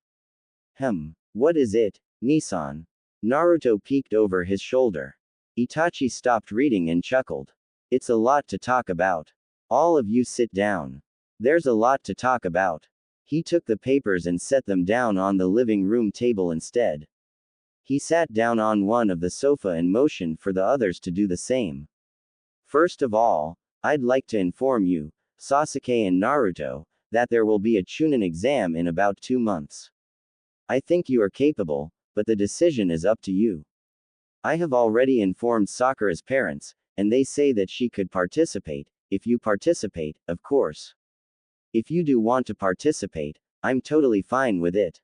What is it, Nissan? Naruto peeked over his shoulder. Itachi stopped reading and chuckled. It's a lot to talk about. All of you sit down. There's a lot to talk about. He took the papers and set them down on the living room table instead. He sat down on one of the sofa and motioned for the others to do the same. First of all, I'd like to inform you, Sasuke and Naruto, that there will be a Chunin exam in about 2 months. I think you are capable, but the decision is up to you. I have already informed Sakura's parents, and they say that she could participate, if you participate, of course. If you do want to participate, I'm totally fine with it.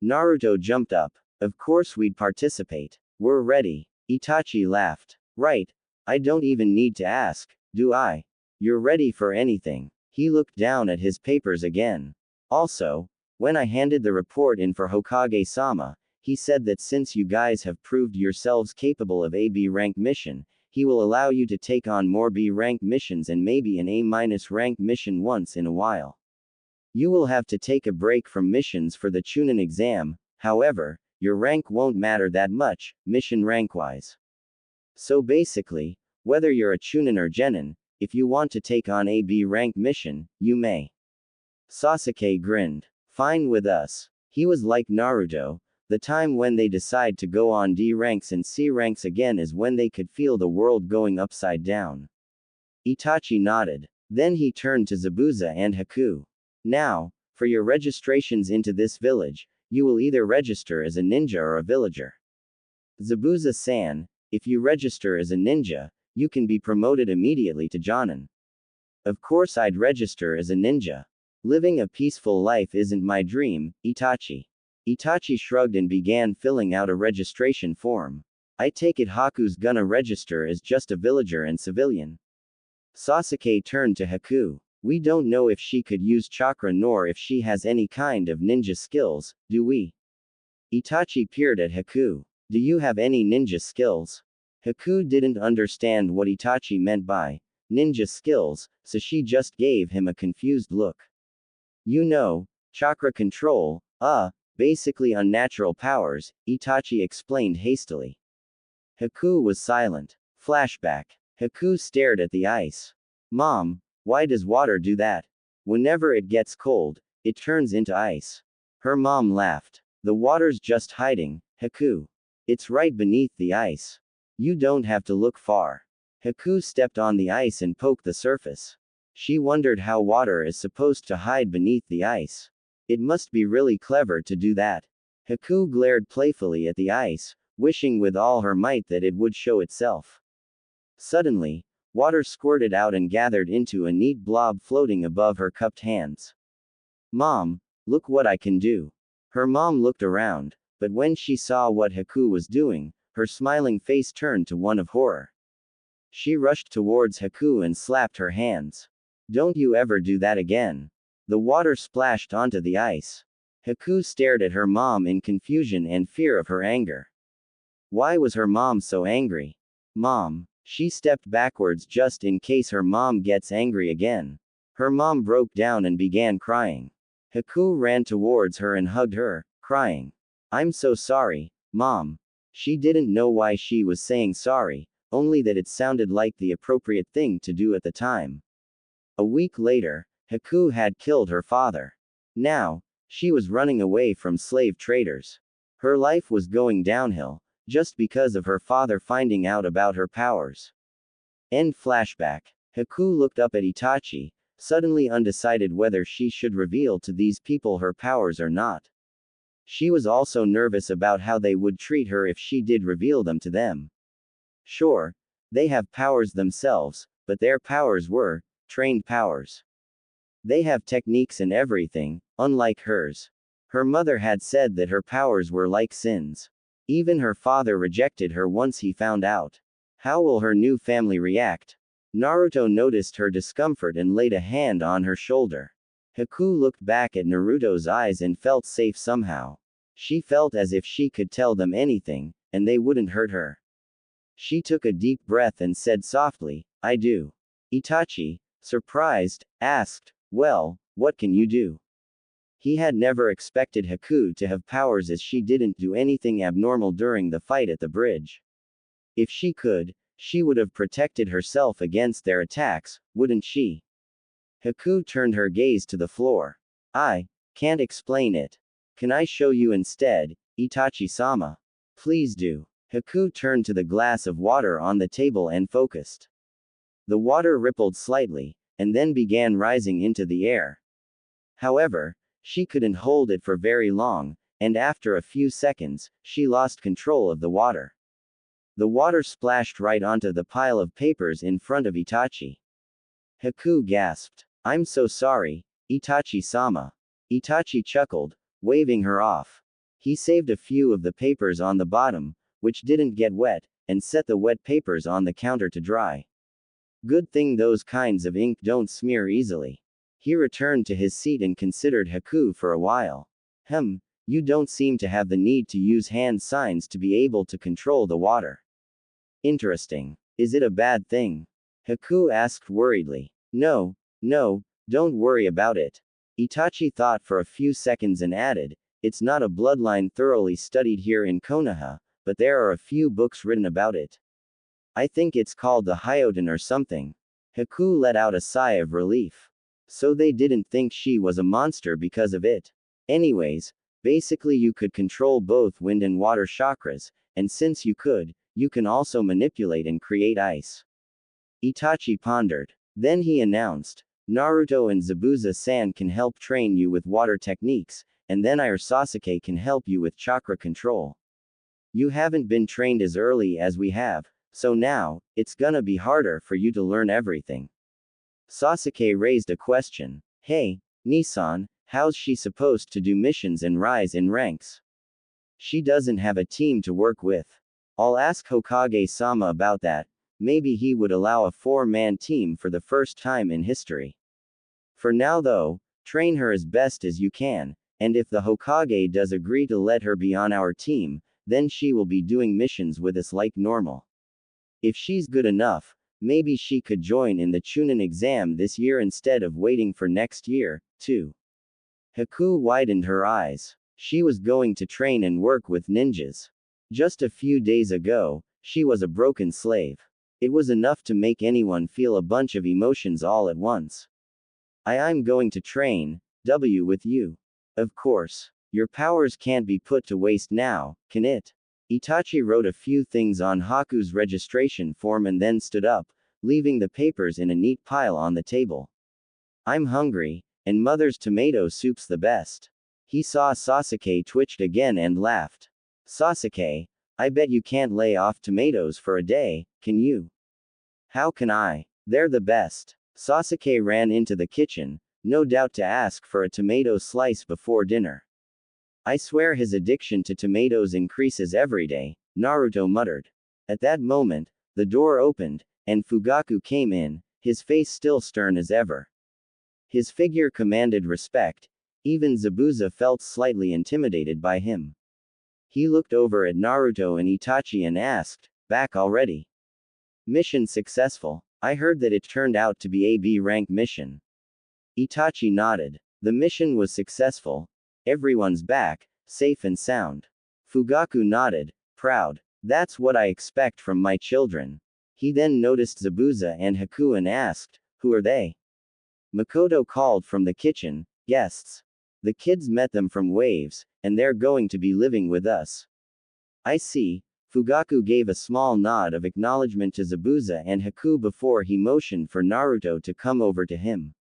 Naruto jumped up. Of course we'd participate. We're ready. Itachi laughed. Right. I don't even need to ask, do I? You're ready for anything. He looked down at his papers again. Also, when I handed the report in for Hokage-sama, he said that since you guys have proved yourselves capable of a B rank mission, he will allow you to take on more B rank missions and maybe an A- rank mission once in a while. You will have to take a break from missions for the Chunin exam, however, your rank won't matter that much, mission rank-wise. So basically, whether you're a Chunin or Genin, if you want to take on a B rank mission, you may. Sasuke grinned. Fine with us. He was like Naruto. The time when they decide to go on D ranks and C ranks again is when they could feel the world going upside down. Itachi nodded. Then he turned to Zabuza and Haku. Now, for your registrations into this village, you will either register as a ninja or a villager. Zabuza-san, if you register as a ninja, you can be promoted immediately to Jonin. Of course I'd register as a ninja. Living a peaceful life isn't my dream, Itachi. Itachi shrugged and began filling out a registration form. I take it Haku's gonna register as just a villager and civilian. Sasuke turned to Haku. We don't know if she could use chakra nor if she has any kind of ninja skills, do we? Itachi peered at Haku. Do you have any ninja skills? Haku didn't understand what Itachi meant by ninja skills, so she just gave him a confused look. You know, chakra control, basically unnatural powers, Itachi explained hastily. Haku was silent. Flashback. Haku stared at the ice. Mom, why does water do that? Whenever it gets cold, it turns into ice. Her mom laughed. The water's just hiding, Haku. It's right beneath the ice. You don't have to look far. Haku stepped on the ice and poked the surface. She wondered how water is supposed to hide beneath the ice. It must be really clever to do that. Haku glared playfully at the ice, wishing with all her might that it would show itself. Suddenly, water squirted out and gathered into a neat blob floating above her cupped hands. Mom, look what I can do. Her mom looked around, but when she saw what Haku was doing, her smiling face turned to one of horror. She rushed towards Haku and slapped her hands. Don't you ever do that again. The water splashed onto the ice. Haku stared at her mom in confusion and fear of her anger. Why was her mom so angry? Mom. She stepped backwards just in case her mom gets angry again. Her mom broke down and began crying. Haku ran towards her and hugged her, crying. I'm so sorry, Mom. She didn't know why she was saying sorry, only that it sounded like the appropriate thing to do at the time. A week later, Haku had killed her father. Now, she was running away from slave traders. Her life was going downhill, just because of her father finding out about her powers. End flashback. Haku looked up at Itachi, suddenly undecided whether she should reveal to these people her powers or not. She was also nervous about how they would treat her if she did reveal them to them. Sure, they have powers themselves, but their powers were trained powers. They have techniques and everything, unlike hers. Her mother had said that her powers were like sins. Even her father rejected her once he found out. How will her new family react? Naruto noticed her discomfort and laid a hand on her shoulder. Haku looked back at Naruto's eyes and felt safe somehow. She felt as if she could tell them anything, and they wouldn't hurt her. She took a deep breath and said softly, I do. Itachi, surprised, asked, well, what can you do? He had never expected Haku to have powers as she didn't do anything abnormal during the fight at the bridge. If she could, she would have protected herself against their attacks, wouldn't she? Haku turned her gaze to the floor. I can't explain it. Can I show you instead, Itachi-sama? Please do. Haku turned to the glass of water on the table and focused. The water rippled slightly, and then began rising into the air. However, she couldn't hold it for very long, and after a few seconds, she lost control of the water. The water splashed right onto the pile of papers in front of Itachi. Haku gasped. "I'm so sorry, Itachi-sama." Itachi chuckled, waving her off. He saved a few of the papers on the bottom, which didn't get wet, and set the wet papers on the counter to dry. Good thing those kinds of ink don't smear easily. He returned to his seat and considered Haku for a while. You don't seem to have the need to use hand signs to be able to control the water. Interesting. Is it a bad thing? Haku asked worriedly. No, don't worry about it. Itachi thought for a few seconds and added, it's not a bloodline thoroughly studied here in Konoha, but there are a few books written about it. I think it's called the Hyoten or something. Haku let out a sigh of relief. So they didn't think she was a monster because of it. Anyways, basically you could control both wind and water chakras, and since you could, you can also manipulate and create ice. Itachi pondered. Then he announced, Naruto and Zabuza-san can help train you with water techniques, and then I or Sasuke can help you with chakra control. You haven't been trained as early as we have, so now, it's gonna be harder for you to learn everything. Sasuke raised a question. Hey, Nissan, how's she supposed to do missions and rise in ranks? She doesn't have a team to work with. I'll ask Hokage-sama about that. Maybe he would allow a 4-man team for the first time in history. For now though, train her as best as you can, and if the Hokage does agree to let her be on our team, then she will be doing missions with us like normal. If she's good enough, maybe she could join in the Chunin exam this year instead of waiting for next year, too. Haku widened her eyes. She was going to train and work with ninjas. Just a few days ago, she was a broken slave. It was enough to make anyone feel a bunch of emotions all at once. I'm going to train, with you. Of course. Your powers can't be put to waste now, can it? Itachi wrote a few things on Haku's registration form and then stood up, leaving the papers in a neat pile on the table. I'm hungry, and mother's tomato soup's the best. He saw Sasuke twitched again and laughed. Sasuke, I bet you can't lay off tomatoes for a day, can you? How can I? They're the best. Sasuke ran into the kitchen, no doubt to ask for a tomato slice before dinner. I swear his addiction to tomatoes increases every day, Naruto muttered. At that moment, the door opened, and Fugaku came in, his face still stern as ever. His figure commanded respect. Even Zabuza felt slightly intimidated by him. He looked over at Naruto and Itachi and asked, back already? Mission successful. I heard that it turned out to be a B-rank mission. Itachi nodded. The mission was successful. Everyone's back, safe and sound. Fugaku nodded, proud. That's what I expect from my children. He then noticed Zabuza and Haku and asked, who are they? Makoto called from the kitchen, guests. The kids met them from Waves, and they're going to be living with us. I see. Fugaku gave a small nod of acknowledgement to Zabuza and Haku before he motioned for Naruto to come over to him.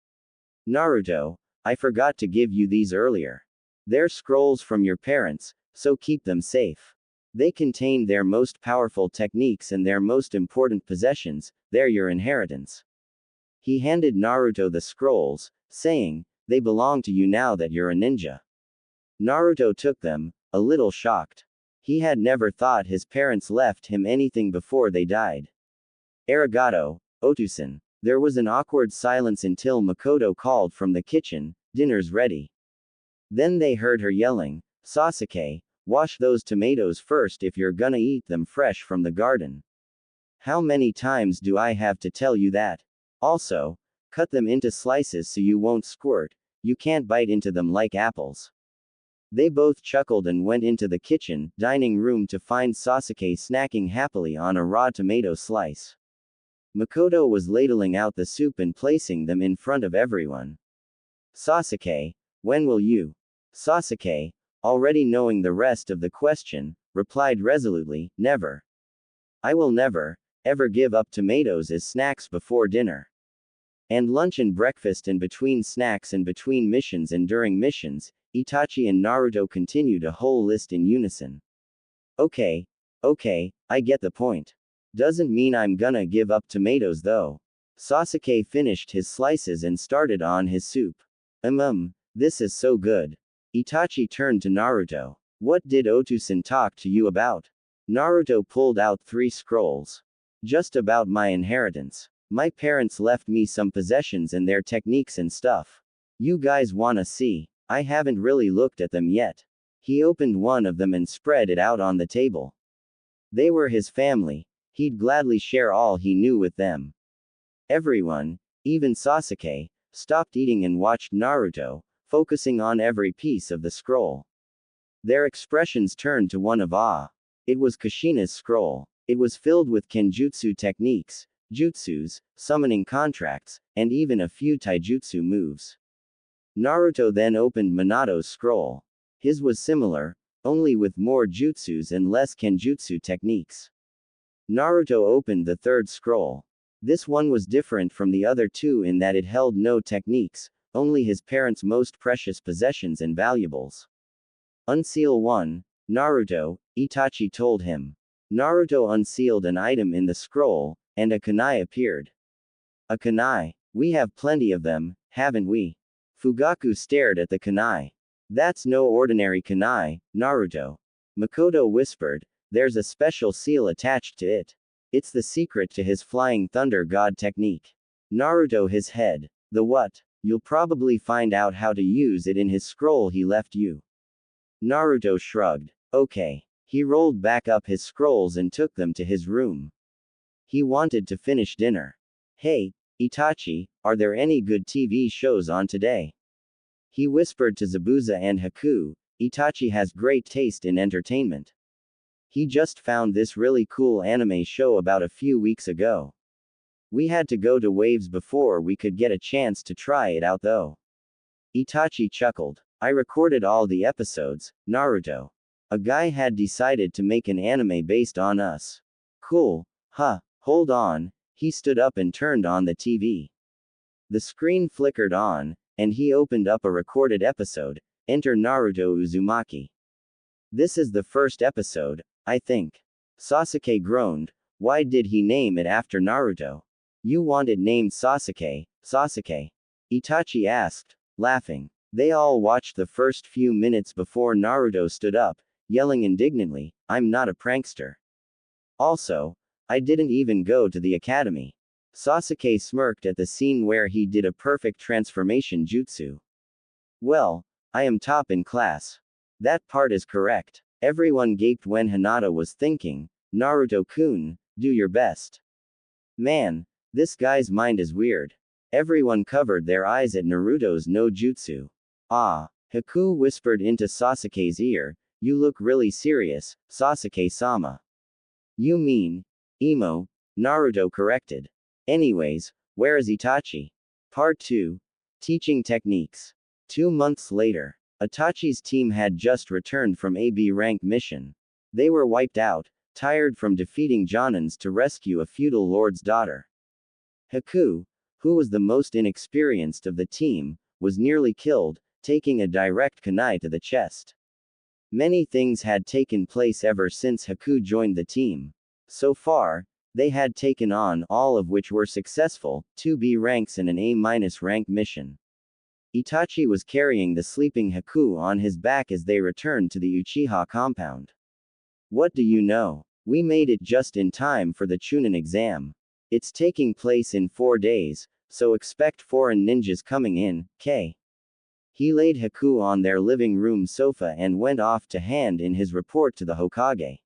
Naruto, I forgot to give you these earlier. They're scrolls from your parents, so keep them safe. They contain their most powerful techniques and their most important possessions, they're your inheritance. He handed Naruto the scrolls, saying, they belong to you now that you're a ninja. Naruto took them, a little shocked. He had never thought his parents left him anything before they died. Arigato, Otusan. There was an awkward silence until Makoto called from the kitchen, dinner's ready. Then they heard her yelling, Sasuke, wash those tomatoes first if you're gonna eat them fresh from the garden. How many times do I have to tell you that? Also, cut them into slices so you won't squirt, you can't bite into them like apples. They both chuckled and went into the kitchen, dining room to find Sasuke snacking happily on a raw tomato slice. Makoto was ladling out the soup and placing them in front of everyone. Sasuke, when will you? Sasuke, already knowing the rest of the question, replied resolutely, never. I will never, ever give up tomatoes as snacks before dinner. And lunch and breakfast and between snacks and between missions and during missions, Itachi and Naruto continued a whole list in unison. Okay, I get the point. Doesn't mean I'm gonna give up tomatoes though. Sasuke finished his slices and started on his soup. This is so good. Itachi turned to Naruto. What did Otosan talk to you about? Naruto pulled out 3 scrolls. Just about my inheritance. My parents left me some possessions and their techniques and stuff. You guys wanna see? I haven't really looked at them yet. He opened one of them and spread it out on the table. They were his family. He'd gladly share all he knew with them. Everyone, even Sasuke, stopped eating and watched Naruto, focusing on every piece of the scroll. Their expressions turned to one of awe. It was Kushina's scroll. It was filled with kenjutsu techniques, jutsus, summoning contracts, and even a few taijutsu moves. Naruto then opened Minato's scroll. His was similar, only with more jutsus and less kenjutsu techniques. Naruto opened the 3rd scroll. This one was different from the other 2 in that it held no techniques, only his parents' most precious possessions and valuables. Unseal 1, Naruto, Itachi told him. Naruto unsealed an item in the scroll, and a kunai appeared. A kunai? We have plenty of them, haven't we? Fugaku stared at the kunai. That's no ordinary kunai, Naruto. Makoto whispered, there's a special seal attached to it. It's the secret to his flying thunder god technique. Naruto his head. The what? You'll probably find out how to use it in his scroll he left you. Naruto shrugged. Okay. He rolled back up his scrolls and took them to his room. He wanted to finish dinner. Hey, Itachi, are there any good TV shows on today? He whispered to Zabuza and Haku. Itachi has great taste in entertainment. He just found this really cool anime show about a few weeks ago. We had to go to Waves before we could get a chance to try it out though. Itachi chuckled. I recorded all the episodes, Naruto. A guy had decided to make an anime based on us. Cool, huh? Hold on. He stood up and turned on the TV. The screen flickered on, and he opened up a recorded episode. Enter Naruto Uzumaki. This is the first episode, I think. Sasuke groaned. Why did he name it after Naruto? You want it named Sasuke, Sasuke? Itachi asked, laughing. They all watched the first few minutes before Naruto stood up, yelling indignantly, I'm not a prankster. Also, I didn't even go to the academy. Sasuke smirked at the scene where he did a perfect transformation jutsu. Well, I am top in class. That part is correct. Everyone gaped when Hinata was thinking, Naruto-kun, do your best. Man, this guy's mind is weird. Everyone covered their eyes at Naruto's no jutsu. Ah, Haku whispered into Sasuke's ear, you look really serious, Sasuke-sama. You mean, emo, Naruto corrected. Anyways, where is Itachi? Part 2. Teaching Techniques. 2 months later, Itachi's team had just returned from a B rank mission. They were wiped out, tired from defeating Jonins to rescue a feudal lord's daughter. Haku, who was the most inexperienced of the team, was nearly killed, taking a direct kunai to the chest. Many things had taken place ever since Haku joined the team. So far, they had taken on all of which were successful, 2 B ranks and an A- rank mission. Itachi was carrying the sleeping Haku on his back as they returned to the Uchiha compound. What do you know? We made it just in time for the Chunin exam. It's taking place in 4 days, so expect foreign ninjas coming in, K. He laid Haku on their living room sofa and went off to hand in his report to the Hokage.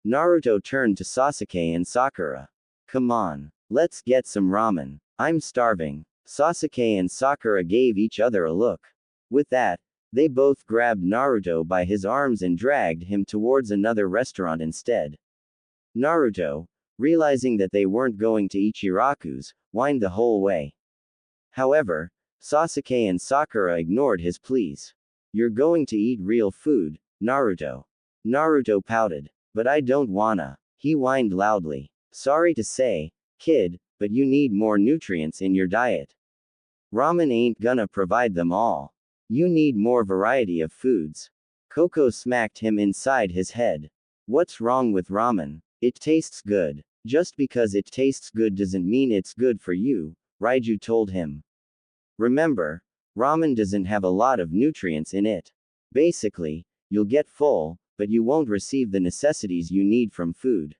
Naruto turned to Sasuke and Sakura. Come on. Let's get some ramen. I'm starving. Sasuke and Sakura gave each other a look. With that, they both grabbed Naruto by his arms and dragged him towards another restaurant instead. Naruto, realizing that they weren't going to Ichiraku's, whined the whole way. However, Sasuke and Sakura ignored his pleas. You're going to eat real food, Naruto. Naruto pouted. But I don't wanna. He whined loudly. Sorry to say, kid, but you need more nutrients in your diet. Ramen ain't gonna provide them all. You need more variety of foods. Coco smacked him inside his head. What's wrong with ramen? It tastes good. Just because it tastes good doesn't mean it's good for you, Raiju told him. Remember, ramen doesn't have a lot of nutrients in it. Basically, you'll get full, but you won't receive the necessities you need from food.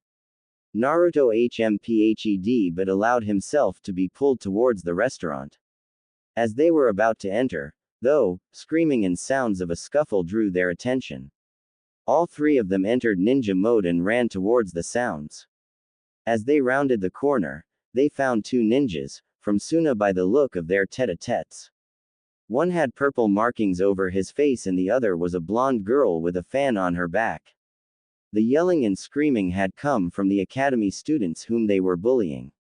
Naruto HMPHED but allowed himself to be pulled towards the restaurant. As they were about to enter, though, screaming and sounds of a scuffle drew their attention. All three of them entered ninja mode and ran towards the sounds. As they rounded the corner, they found two ninjas, from Suna by the look of their tete-a-tetes. One had purple markings over his face and the other was a blonde girl with a fan on her back. The yelling and screaming had come from the academy students whom they were bullying.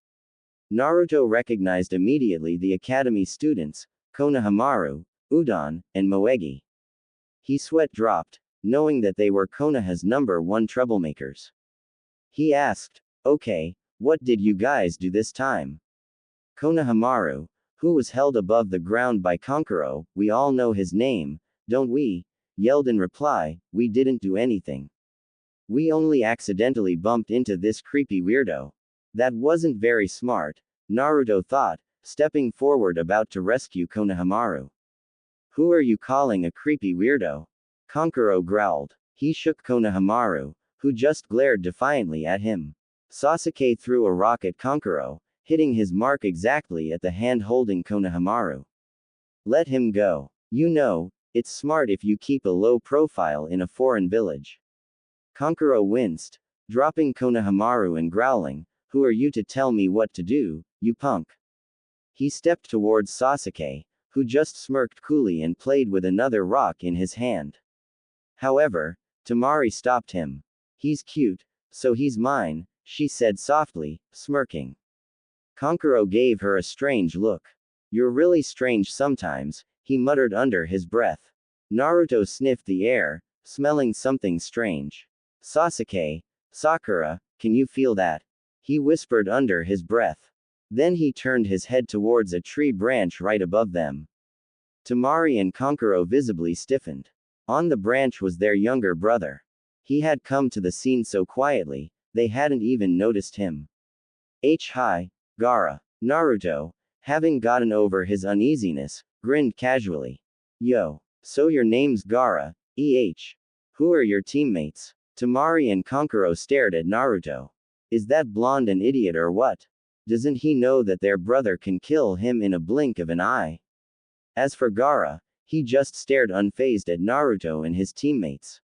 Naruto recognized immediately the academy students, Konohamaru, Udon, and Moegi. He sweat dropped, knowing that they were Konoha's #1 troublemakers. He asked, "Okay, what did you guys do this time?" Konohamaru, who was held above the ground by Kankuro, we all know his name, don't we? Yelled in reply, "We didn't do anything. We only accidentally bumped into this creepy weirdo." That wasn't very smart, Naruto thought, stepping forward about to rescue Konohamaru. Who are you calling a creepy weirdo? Kankuro growled. He shook Konohamaru, who just glared defiantly at him. Sasuke threw a rock at Kankuro, hitting his mark exactly at the hand holding Konohamaru. Let him go. You know, it's smart if you keep a low profile in a foreign village. Kankuro winced, dropping Konohamaru and growling, "Who are you to tell me what to do, you punk?" He stepped towards Sasuke, who just smirked coolly and played with another rock in his hand. However, Tamari stopped him. "He's cute, so he's mine," she said softly, smirking. Kankuro gave her a strange look. "You're really strange sometimes," he muttered under his breath. Naruto sniffed the air, smelling something strange. "Sasuke, Sakura, can you feel that?" he whispered under his breath. Then he turned his head towards a tree branch right above them. Tamari and Kankuro visibly stiffened. On the branch was their younger brother. He had come to the scene so quietly, they hadn't even noticed him. Hi, Gaara. Naruto, having gotten over his uneasiness, grinned casually. "Yo, so your name's Gaara, Who are your teammates?" Tamari and Kankuro stared at Naruto. Is that blonde an idiot or what? Doesn't he know that their brother can kill him in a blink of an eye? As for Gaara, he just stared unfazed at Naruto and his teammates.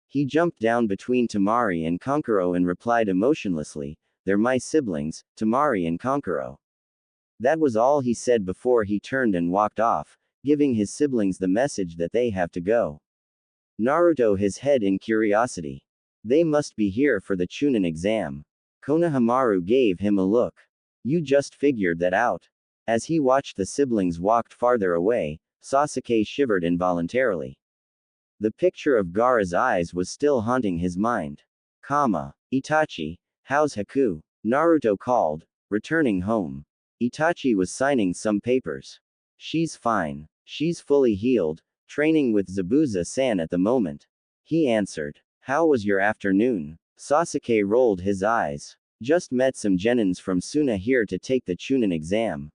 He jumped down between Tamari and Kankuro and replied emotionlessly, "They're my siblings, Tamari and Kankuro." That was all he said before he turned and walked off, giving his siblings the message that they have to go. Naruto his head in curiosity. They must be here for the Chunin exam. Konohamaru gave him a look. You just figured that out. As he watched the siblings walked farther away, Sasuke shivered involuntarily. The picture of Gaara's eyes was still haunting his mind. Itachi, how's Haku? Naruto called, returning home. Itachi was signing some papers. She's fine. She's fully healed, training with Zabuza-san at the moment. He answered. How was your afternoon? Sasuke rolled his eyes. Just met some genins from Suna here to take the Chunin exam.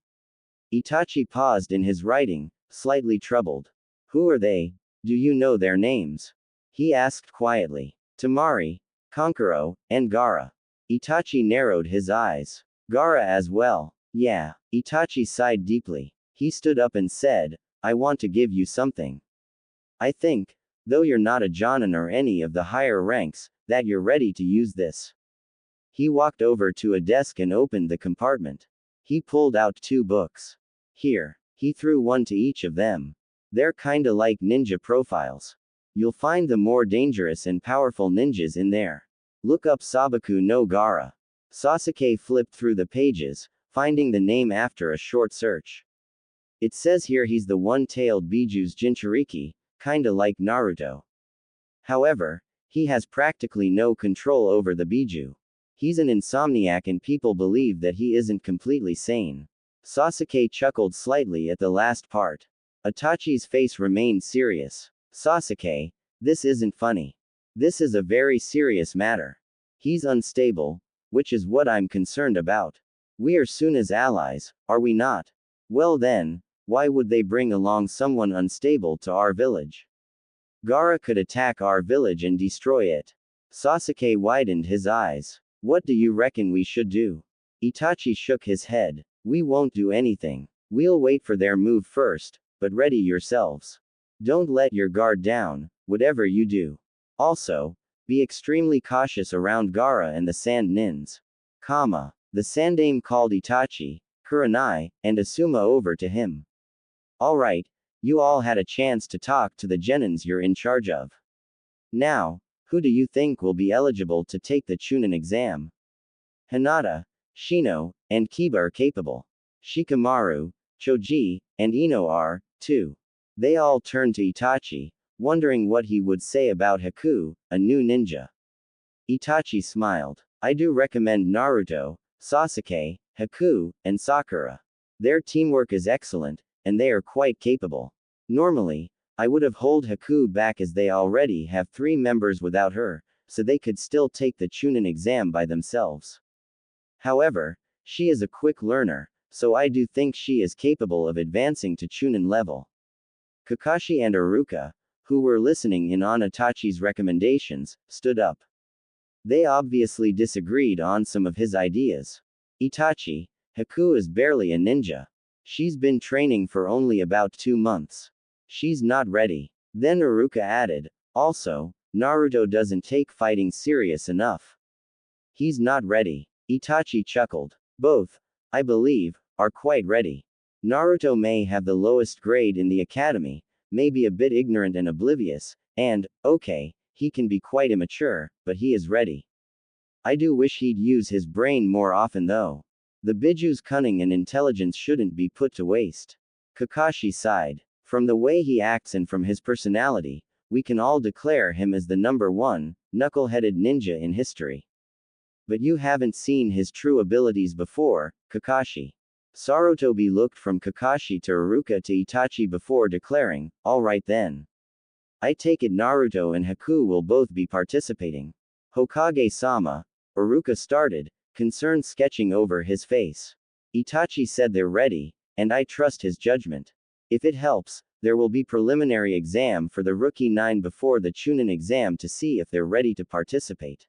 Itachi paused in his writing, slightly troubled. Who are they? Do you know their names? He asked quietly. Tamari, Kankuro, and Gaara. Itachi narrowed his eyes. Gaara as well. Yeah. Itachi sighed deeply. He stood up and said, I want to give you something. I think, though you're not a Jonin or any of the higher ranks, that you're ready to use this. He walked over to a desk and opened the compartment. He pulled out 2 books. Here. He threw one to each of them. They're kinda like ninja profiles. You'll find the more dangerous and powerful ninjas in there. Look up Sabaku no Gaara. Sasuke flipped through the pages, finding the name after a short search. It says here he's the one-tailed Bijuus Jinchuriki, kinda like Naruto. However, he has practically no control over the Biju. He's an insomniac and people believe that he isn't completely sane. Sasuke chuckled slightly at the last part. Itachi's face remained serious. Sasuke, this isn't funny. This is a very serious matter. He's unstable, which is what I'm concerned about. We are soon as allies, are we not? Well then, why would they bring along someone unstable to our village? Gaara could attack our village and destroy it. Sasuke widened his eyes. What do you reckon we should do? Itachi shook his head. We won't do anything. We'll wait for their move first, but ready yourselves. Don't let your guard down, whatever you do. Also, be extremely cautious around Gaara and the Sand Nins. The Sandaime called Itachi, Kurenai, and Asuma over to him. Alright, you all had a chance to talk to the genins you're in charge of. Now, who do you think will be eligible to take the Chunin exam? Hinata, Shino, and Kiba are capable. Shikamaru, Choji, and Ino are, too. They all turned to Itachi, wondering what he would say about Haku, a new ninja. Itachi smiled. I do recommend Naruto, Sasuke, Haku, and Sakura. Their teamwork is excellent, and they are quite capable. Normally, I would have held Haku back as they already have 3 members without her, so they could still take the Chunin exam by themselves. However, she is a quick learner, so I do think she is capable of advancing to Chunin level. Kakashi and Iruka, who were listening in on Itachi's recommendations, stood up. They obviously disagreed on some of his ideas. Itachi, Haku is barely a ninja. She's been training for only about 2 months. She's not ready. Then Iruka added, also, Naruto doesn't take fighting serious enough. He's not ready. Itachi chuckled. Both, I believe, are quite ready. Naruto may have the lowest grade in the academy, may be a bit ignorant and oblivious, and, okay, he can be quite immature, but he is ready. I do wish he'd use his brain more often though. The Bijuu's cunning and intelligence shouldn't be put to waste. Kakashi sighed. From the way he acts and from his personality, we can all declare him as the #1, knuckle-headed ninja in history. But you haven't seen his true abilities before, Kakashi. Sarutobi looked from Kakashi to Iruka to Itachi before declaring, alright then. I take it Naruto and Haku will both be participating. Hokage-sama, Iruka started, concern sketching over his face. Itachi said they're ready, and I trust his judgment. If it helps, there will be preliminary exam for the Rookie 9 before the Chunin exam to see if they're ready to participate.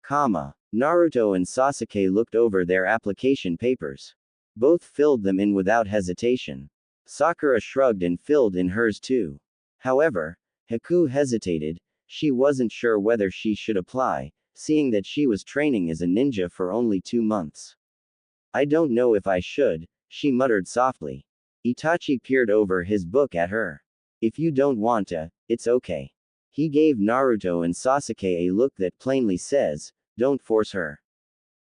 Naruto and Sasuke looked over their application papers. Both filled them in without hesitation. Sakura shrugged and filled in hers too. However, Haku hesitated, she wasn't sure whether she should apply, seeing that she was training as a ninja for only 2 months. I don't know if I should, she muttered softly. Itachi peered over his book at her. If you don't want to, it's okay. He gave Naruto and Sasuke a look that plainly says, don't force her.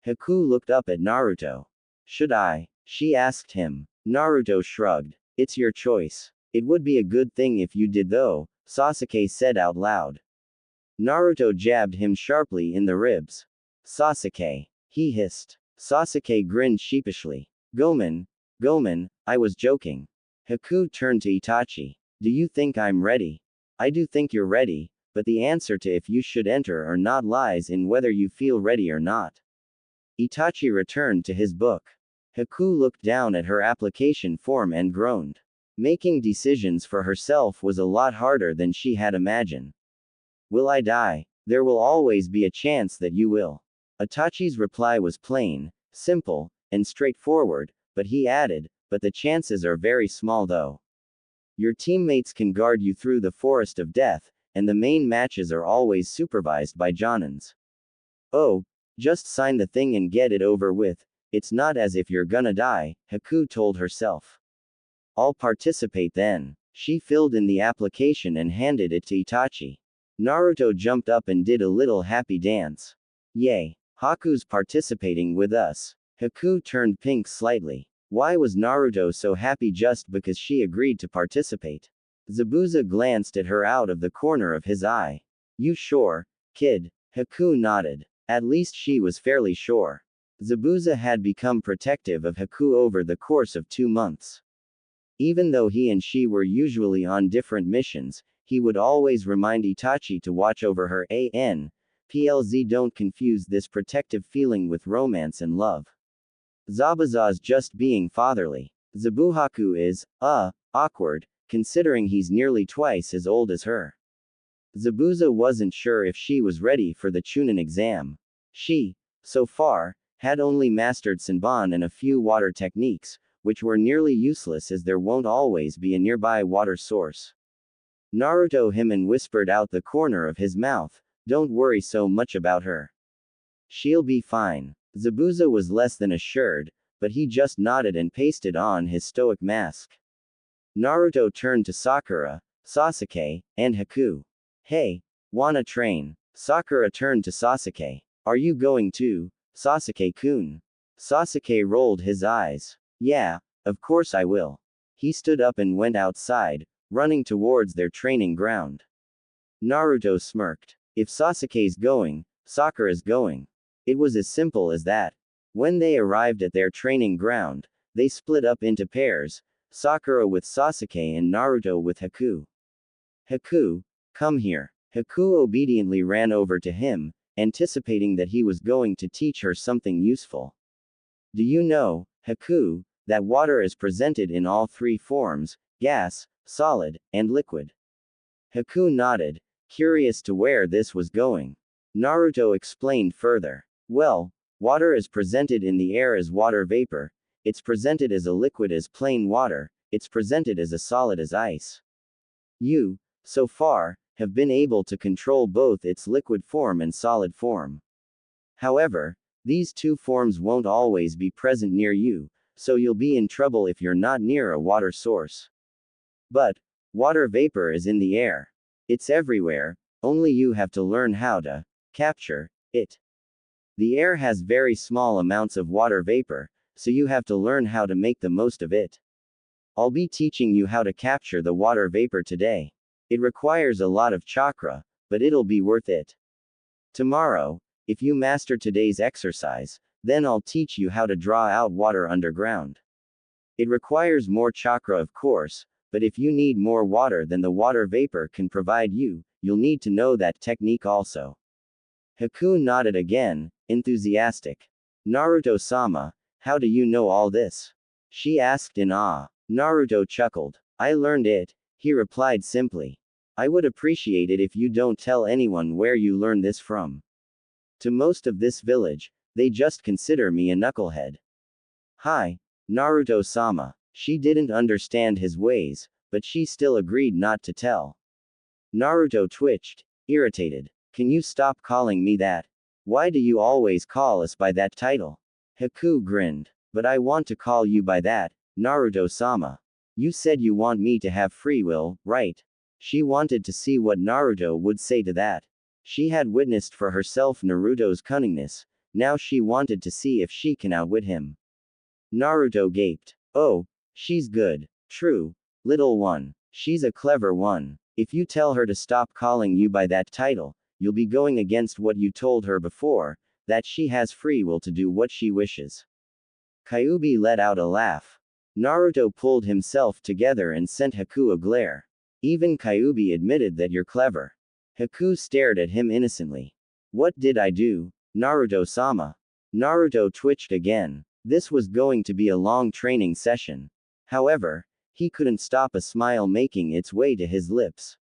Haku looked up at Naruto. Should I? She asked him. Naruto shrugged. It's your choice. It would be a good thing if you did though, Sasuke said out loud. Naruto jabbed him sharply in the ribs. Sasuke. He hissed. Sasuke grinned sheepishly. Gomen, I was joking. Haku turned to Itachi. Do you think I'm ready? I do think you're ready, but the answer to if you should enter or not lies in whether you feel ready or not. Itachi returned to his book. Haku looked down at her application form and groaned. Making decisions for herself was a lot harder than she had imagined. Will I die? There will always be a chance that you will. Itachi's reply was plain, simple, and straightforward, but he added, but the chances are very small though. Your teammates can guard you through the forest of death, and the main matches are always supervised by Jonins. Oh, just sign the thing and get it over with, it's not as if you're gonna die, Haku told herself. I'll participate then. She filled in the application and handed it to Itachi. Naruto jumped up and did a little happy dance. Yay! Haku's participating with us. Haku turned pink slightly. Why was Naruto so happy just because she agreed to participate? Zabuza glanced at her out of the corner of his eye. You sure, kid? Haku nodded. At least she was fairly sure. Zabuza had become protective of Haku over the course of 2 months. Even though he and she were usually on different missions, he would always remind Itachi to watch over her. Plz, don't confuse this protective feeling with romance and love. Zabuza's just being fatherly. Zabuhaku is, awkward, considering he's nearly twice as old as her. Zabuza wasn't sure if she was ready for the Chunin exam. She, so far, had only mastered Senbon and a few water techniques, which were nearly useless as there won't always be a nearby water source. Naruto whispered out the corner of his mouth, "Don't worry so much about her. She'll be fine." Zabuza was less than assured, but he just nodded and pasted on his stoic mask. Naruto turned to Sakura, Sasuke, and Haku. "Hey, wanna train?" Sakura turned to Sasuke. "Are you going to, Sasuke-kun?" Sasuke rolled his eyes. "Yeah, of course I will." He stood up and went outside, running towards their training ground. Naruto smirked. If Sasuke's going, Sakura's going. It was as simple as that. When they arrived at their training ground, they split up into pairs, Sakura with Sasuke and Naruto with Haku. "Haku, come here." Haku obediently ran over to him, anticipating that he was going to teach her something useful. "Do you know, Haku, that water is presented in all 3 forms, gas, solid, and liquid?" Haku nodded, curious to where this was going. Naruto explained further. "Well, water is presented in the air as water vapor, it's presented as a liquid as plain water, it's presented as a solid as ice. You, so far, have been able to control both its liquid form and solid form. However, these 2 forms won't always be present near you, so you'll be in trouble if you're not near a water source. But, water vapor is in the air. It's everywhere, only you have to learn how to capture it. The air has very small amounts of water vapor, so you have to learn how to make the most of it. I'll be teaching you how to capture the water vapor today. It requires a lot of chakra, but it'll be worth it. Tomorrow, if you master today's exercise, then I'll teach you how to draw out water underground. It requires more chakra, of course, but if you need more water than the water vapor can provide you, you'll need to know that technique also." Haku nodded again, enthusiastic. "Naruto-sama, how do you know all this?" she asked in awe. Naruto chuckled. "I learned it," he replied simply. "I would appreciate it if you don't tell anyone where you learned this from. To most of this village, they just consider me a knucklehead." "Hi, Naruto-sama." She didn't understand his ways, but she still agreed not to tell. Naruto twitched, irritated. "Can you stop calling me that? Why do you always call us by that title?" Haku grinned. "But I want to call you by that, Naruto-sama. You said you want me to have free will, right?" She wanted to see what Naruto would say to that. She had witnessed for herself Naruto's cunningness, now she wanted to see if she can outwit him. Naruto gaped. "Oh, she's good. True, little one. She's a clever one. If you tell her to stop calling you by that title, you'll be going against what you told her before, that she has free will to do what she wishes." Kyuubi let out a laugh. Naruto pulled himself together and sent Haku a glare. "Even Kyuubi admitted that you're clever." Haku stared at him innocently. "What did I do, Naruto-sama?" Naruto twitched again. This was going to be a long training session. However, he couldn't stop a smile making its way to his lips.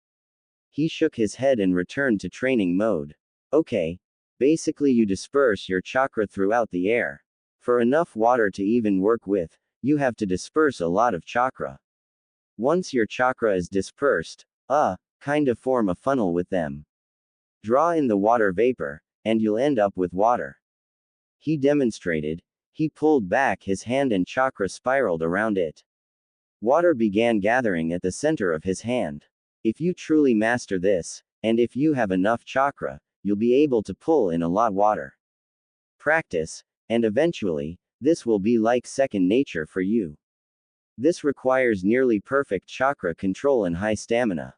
He shook his head and returned to training mode. "Okay. Basically you disperse your chakra throughout the air. For enough water to even work with, you have to disperse a lot of chakra. Once your chakra is dispersed, kind of form a funnel with them. Draw in the water vapor, and you'll end up with water." He demonstrated. He pulled back his hand and chakra spiraled around it. Water began gathering at the center of his hand. If you truly master this, and if you have enough chakra, you'll be able to pull in a lot water. Practice, and eventually, this will be like second nature for you. This requires nearly perfect chakra control and high stamina.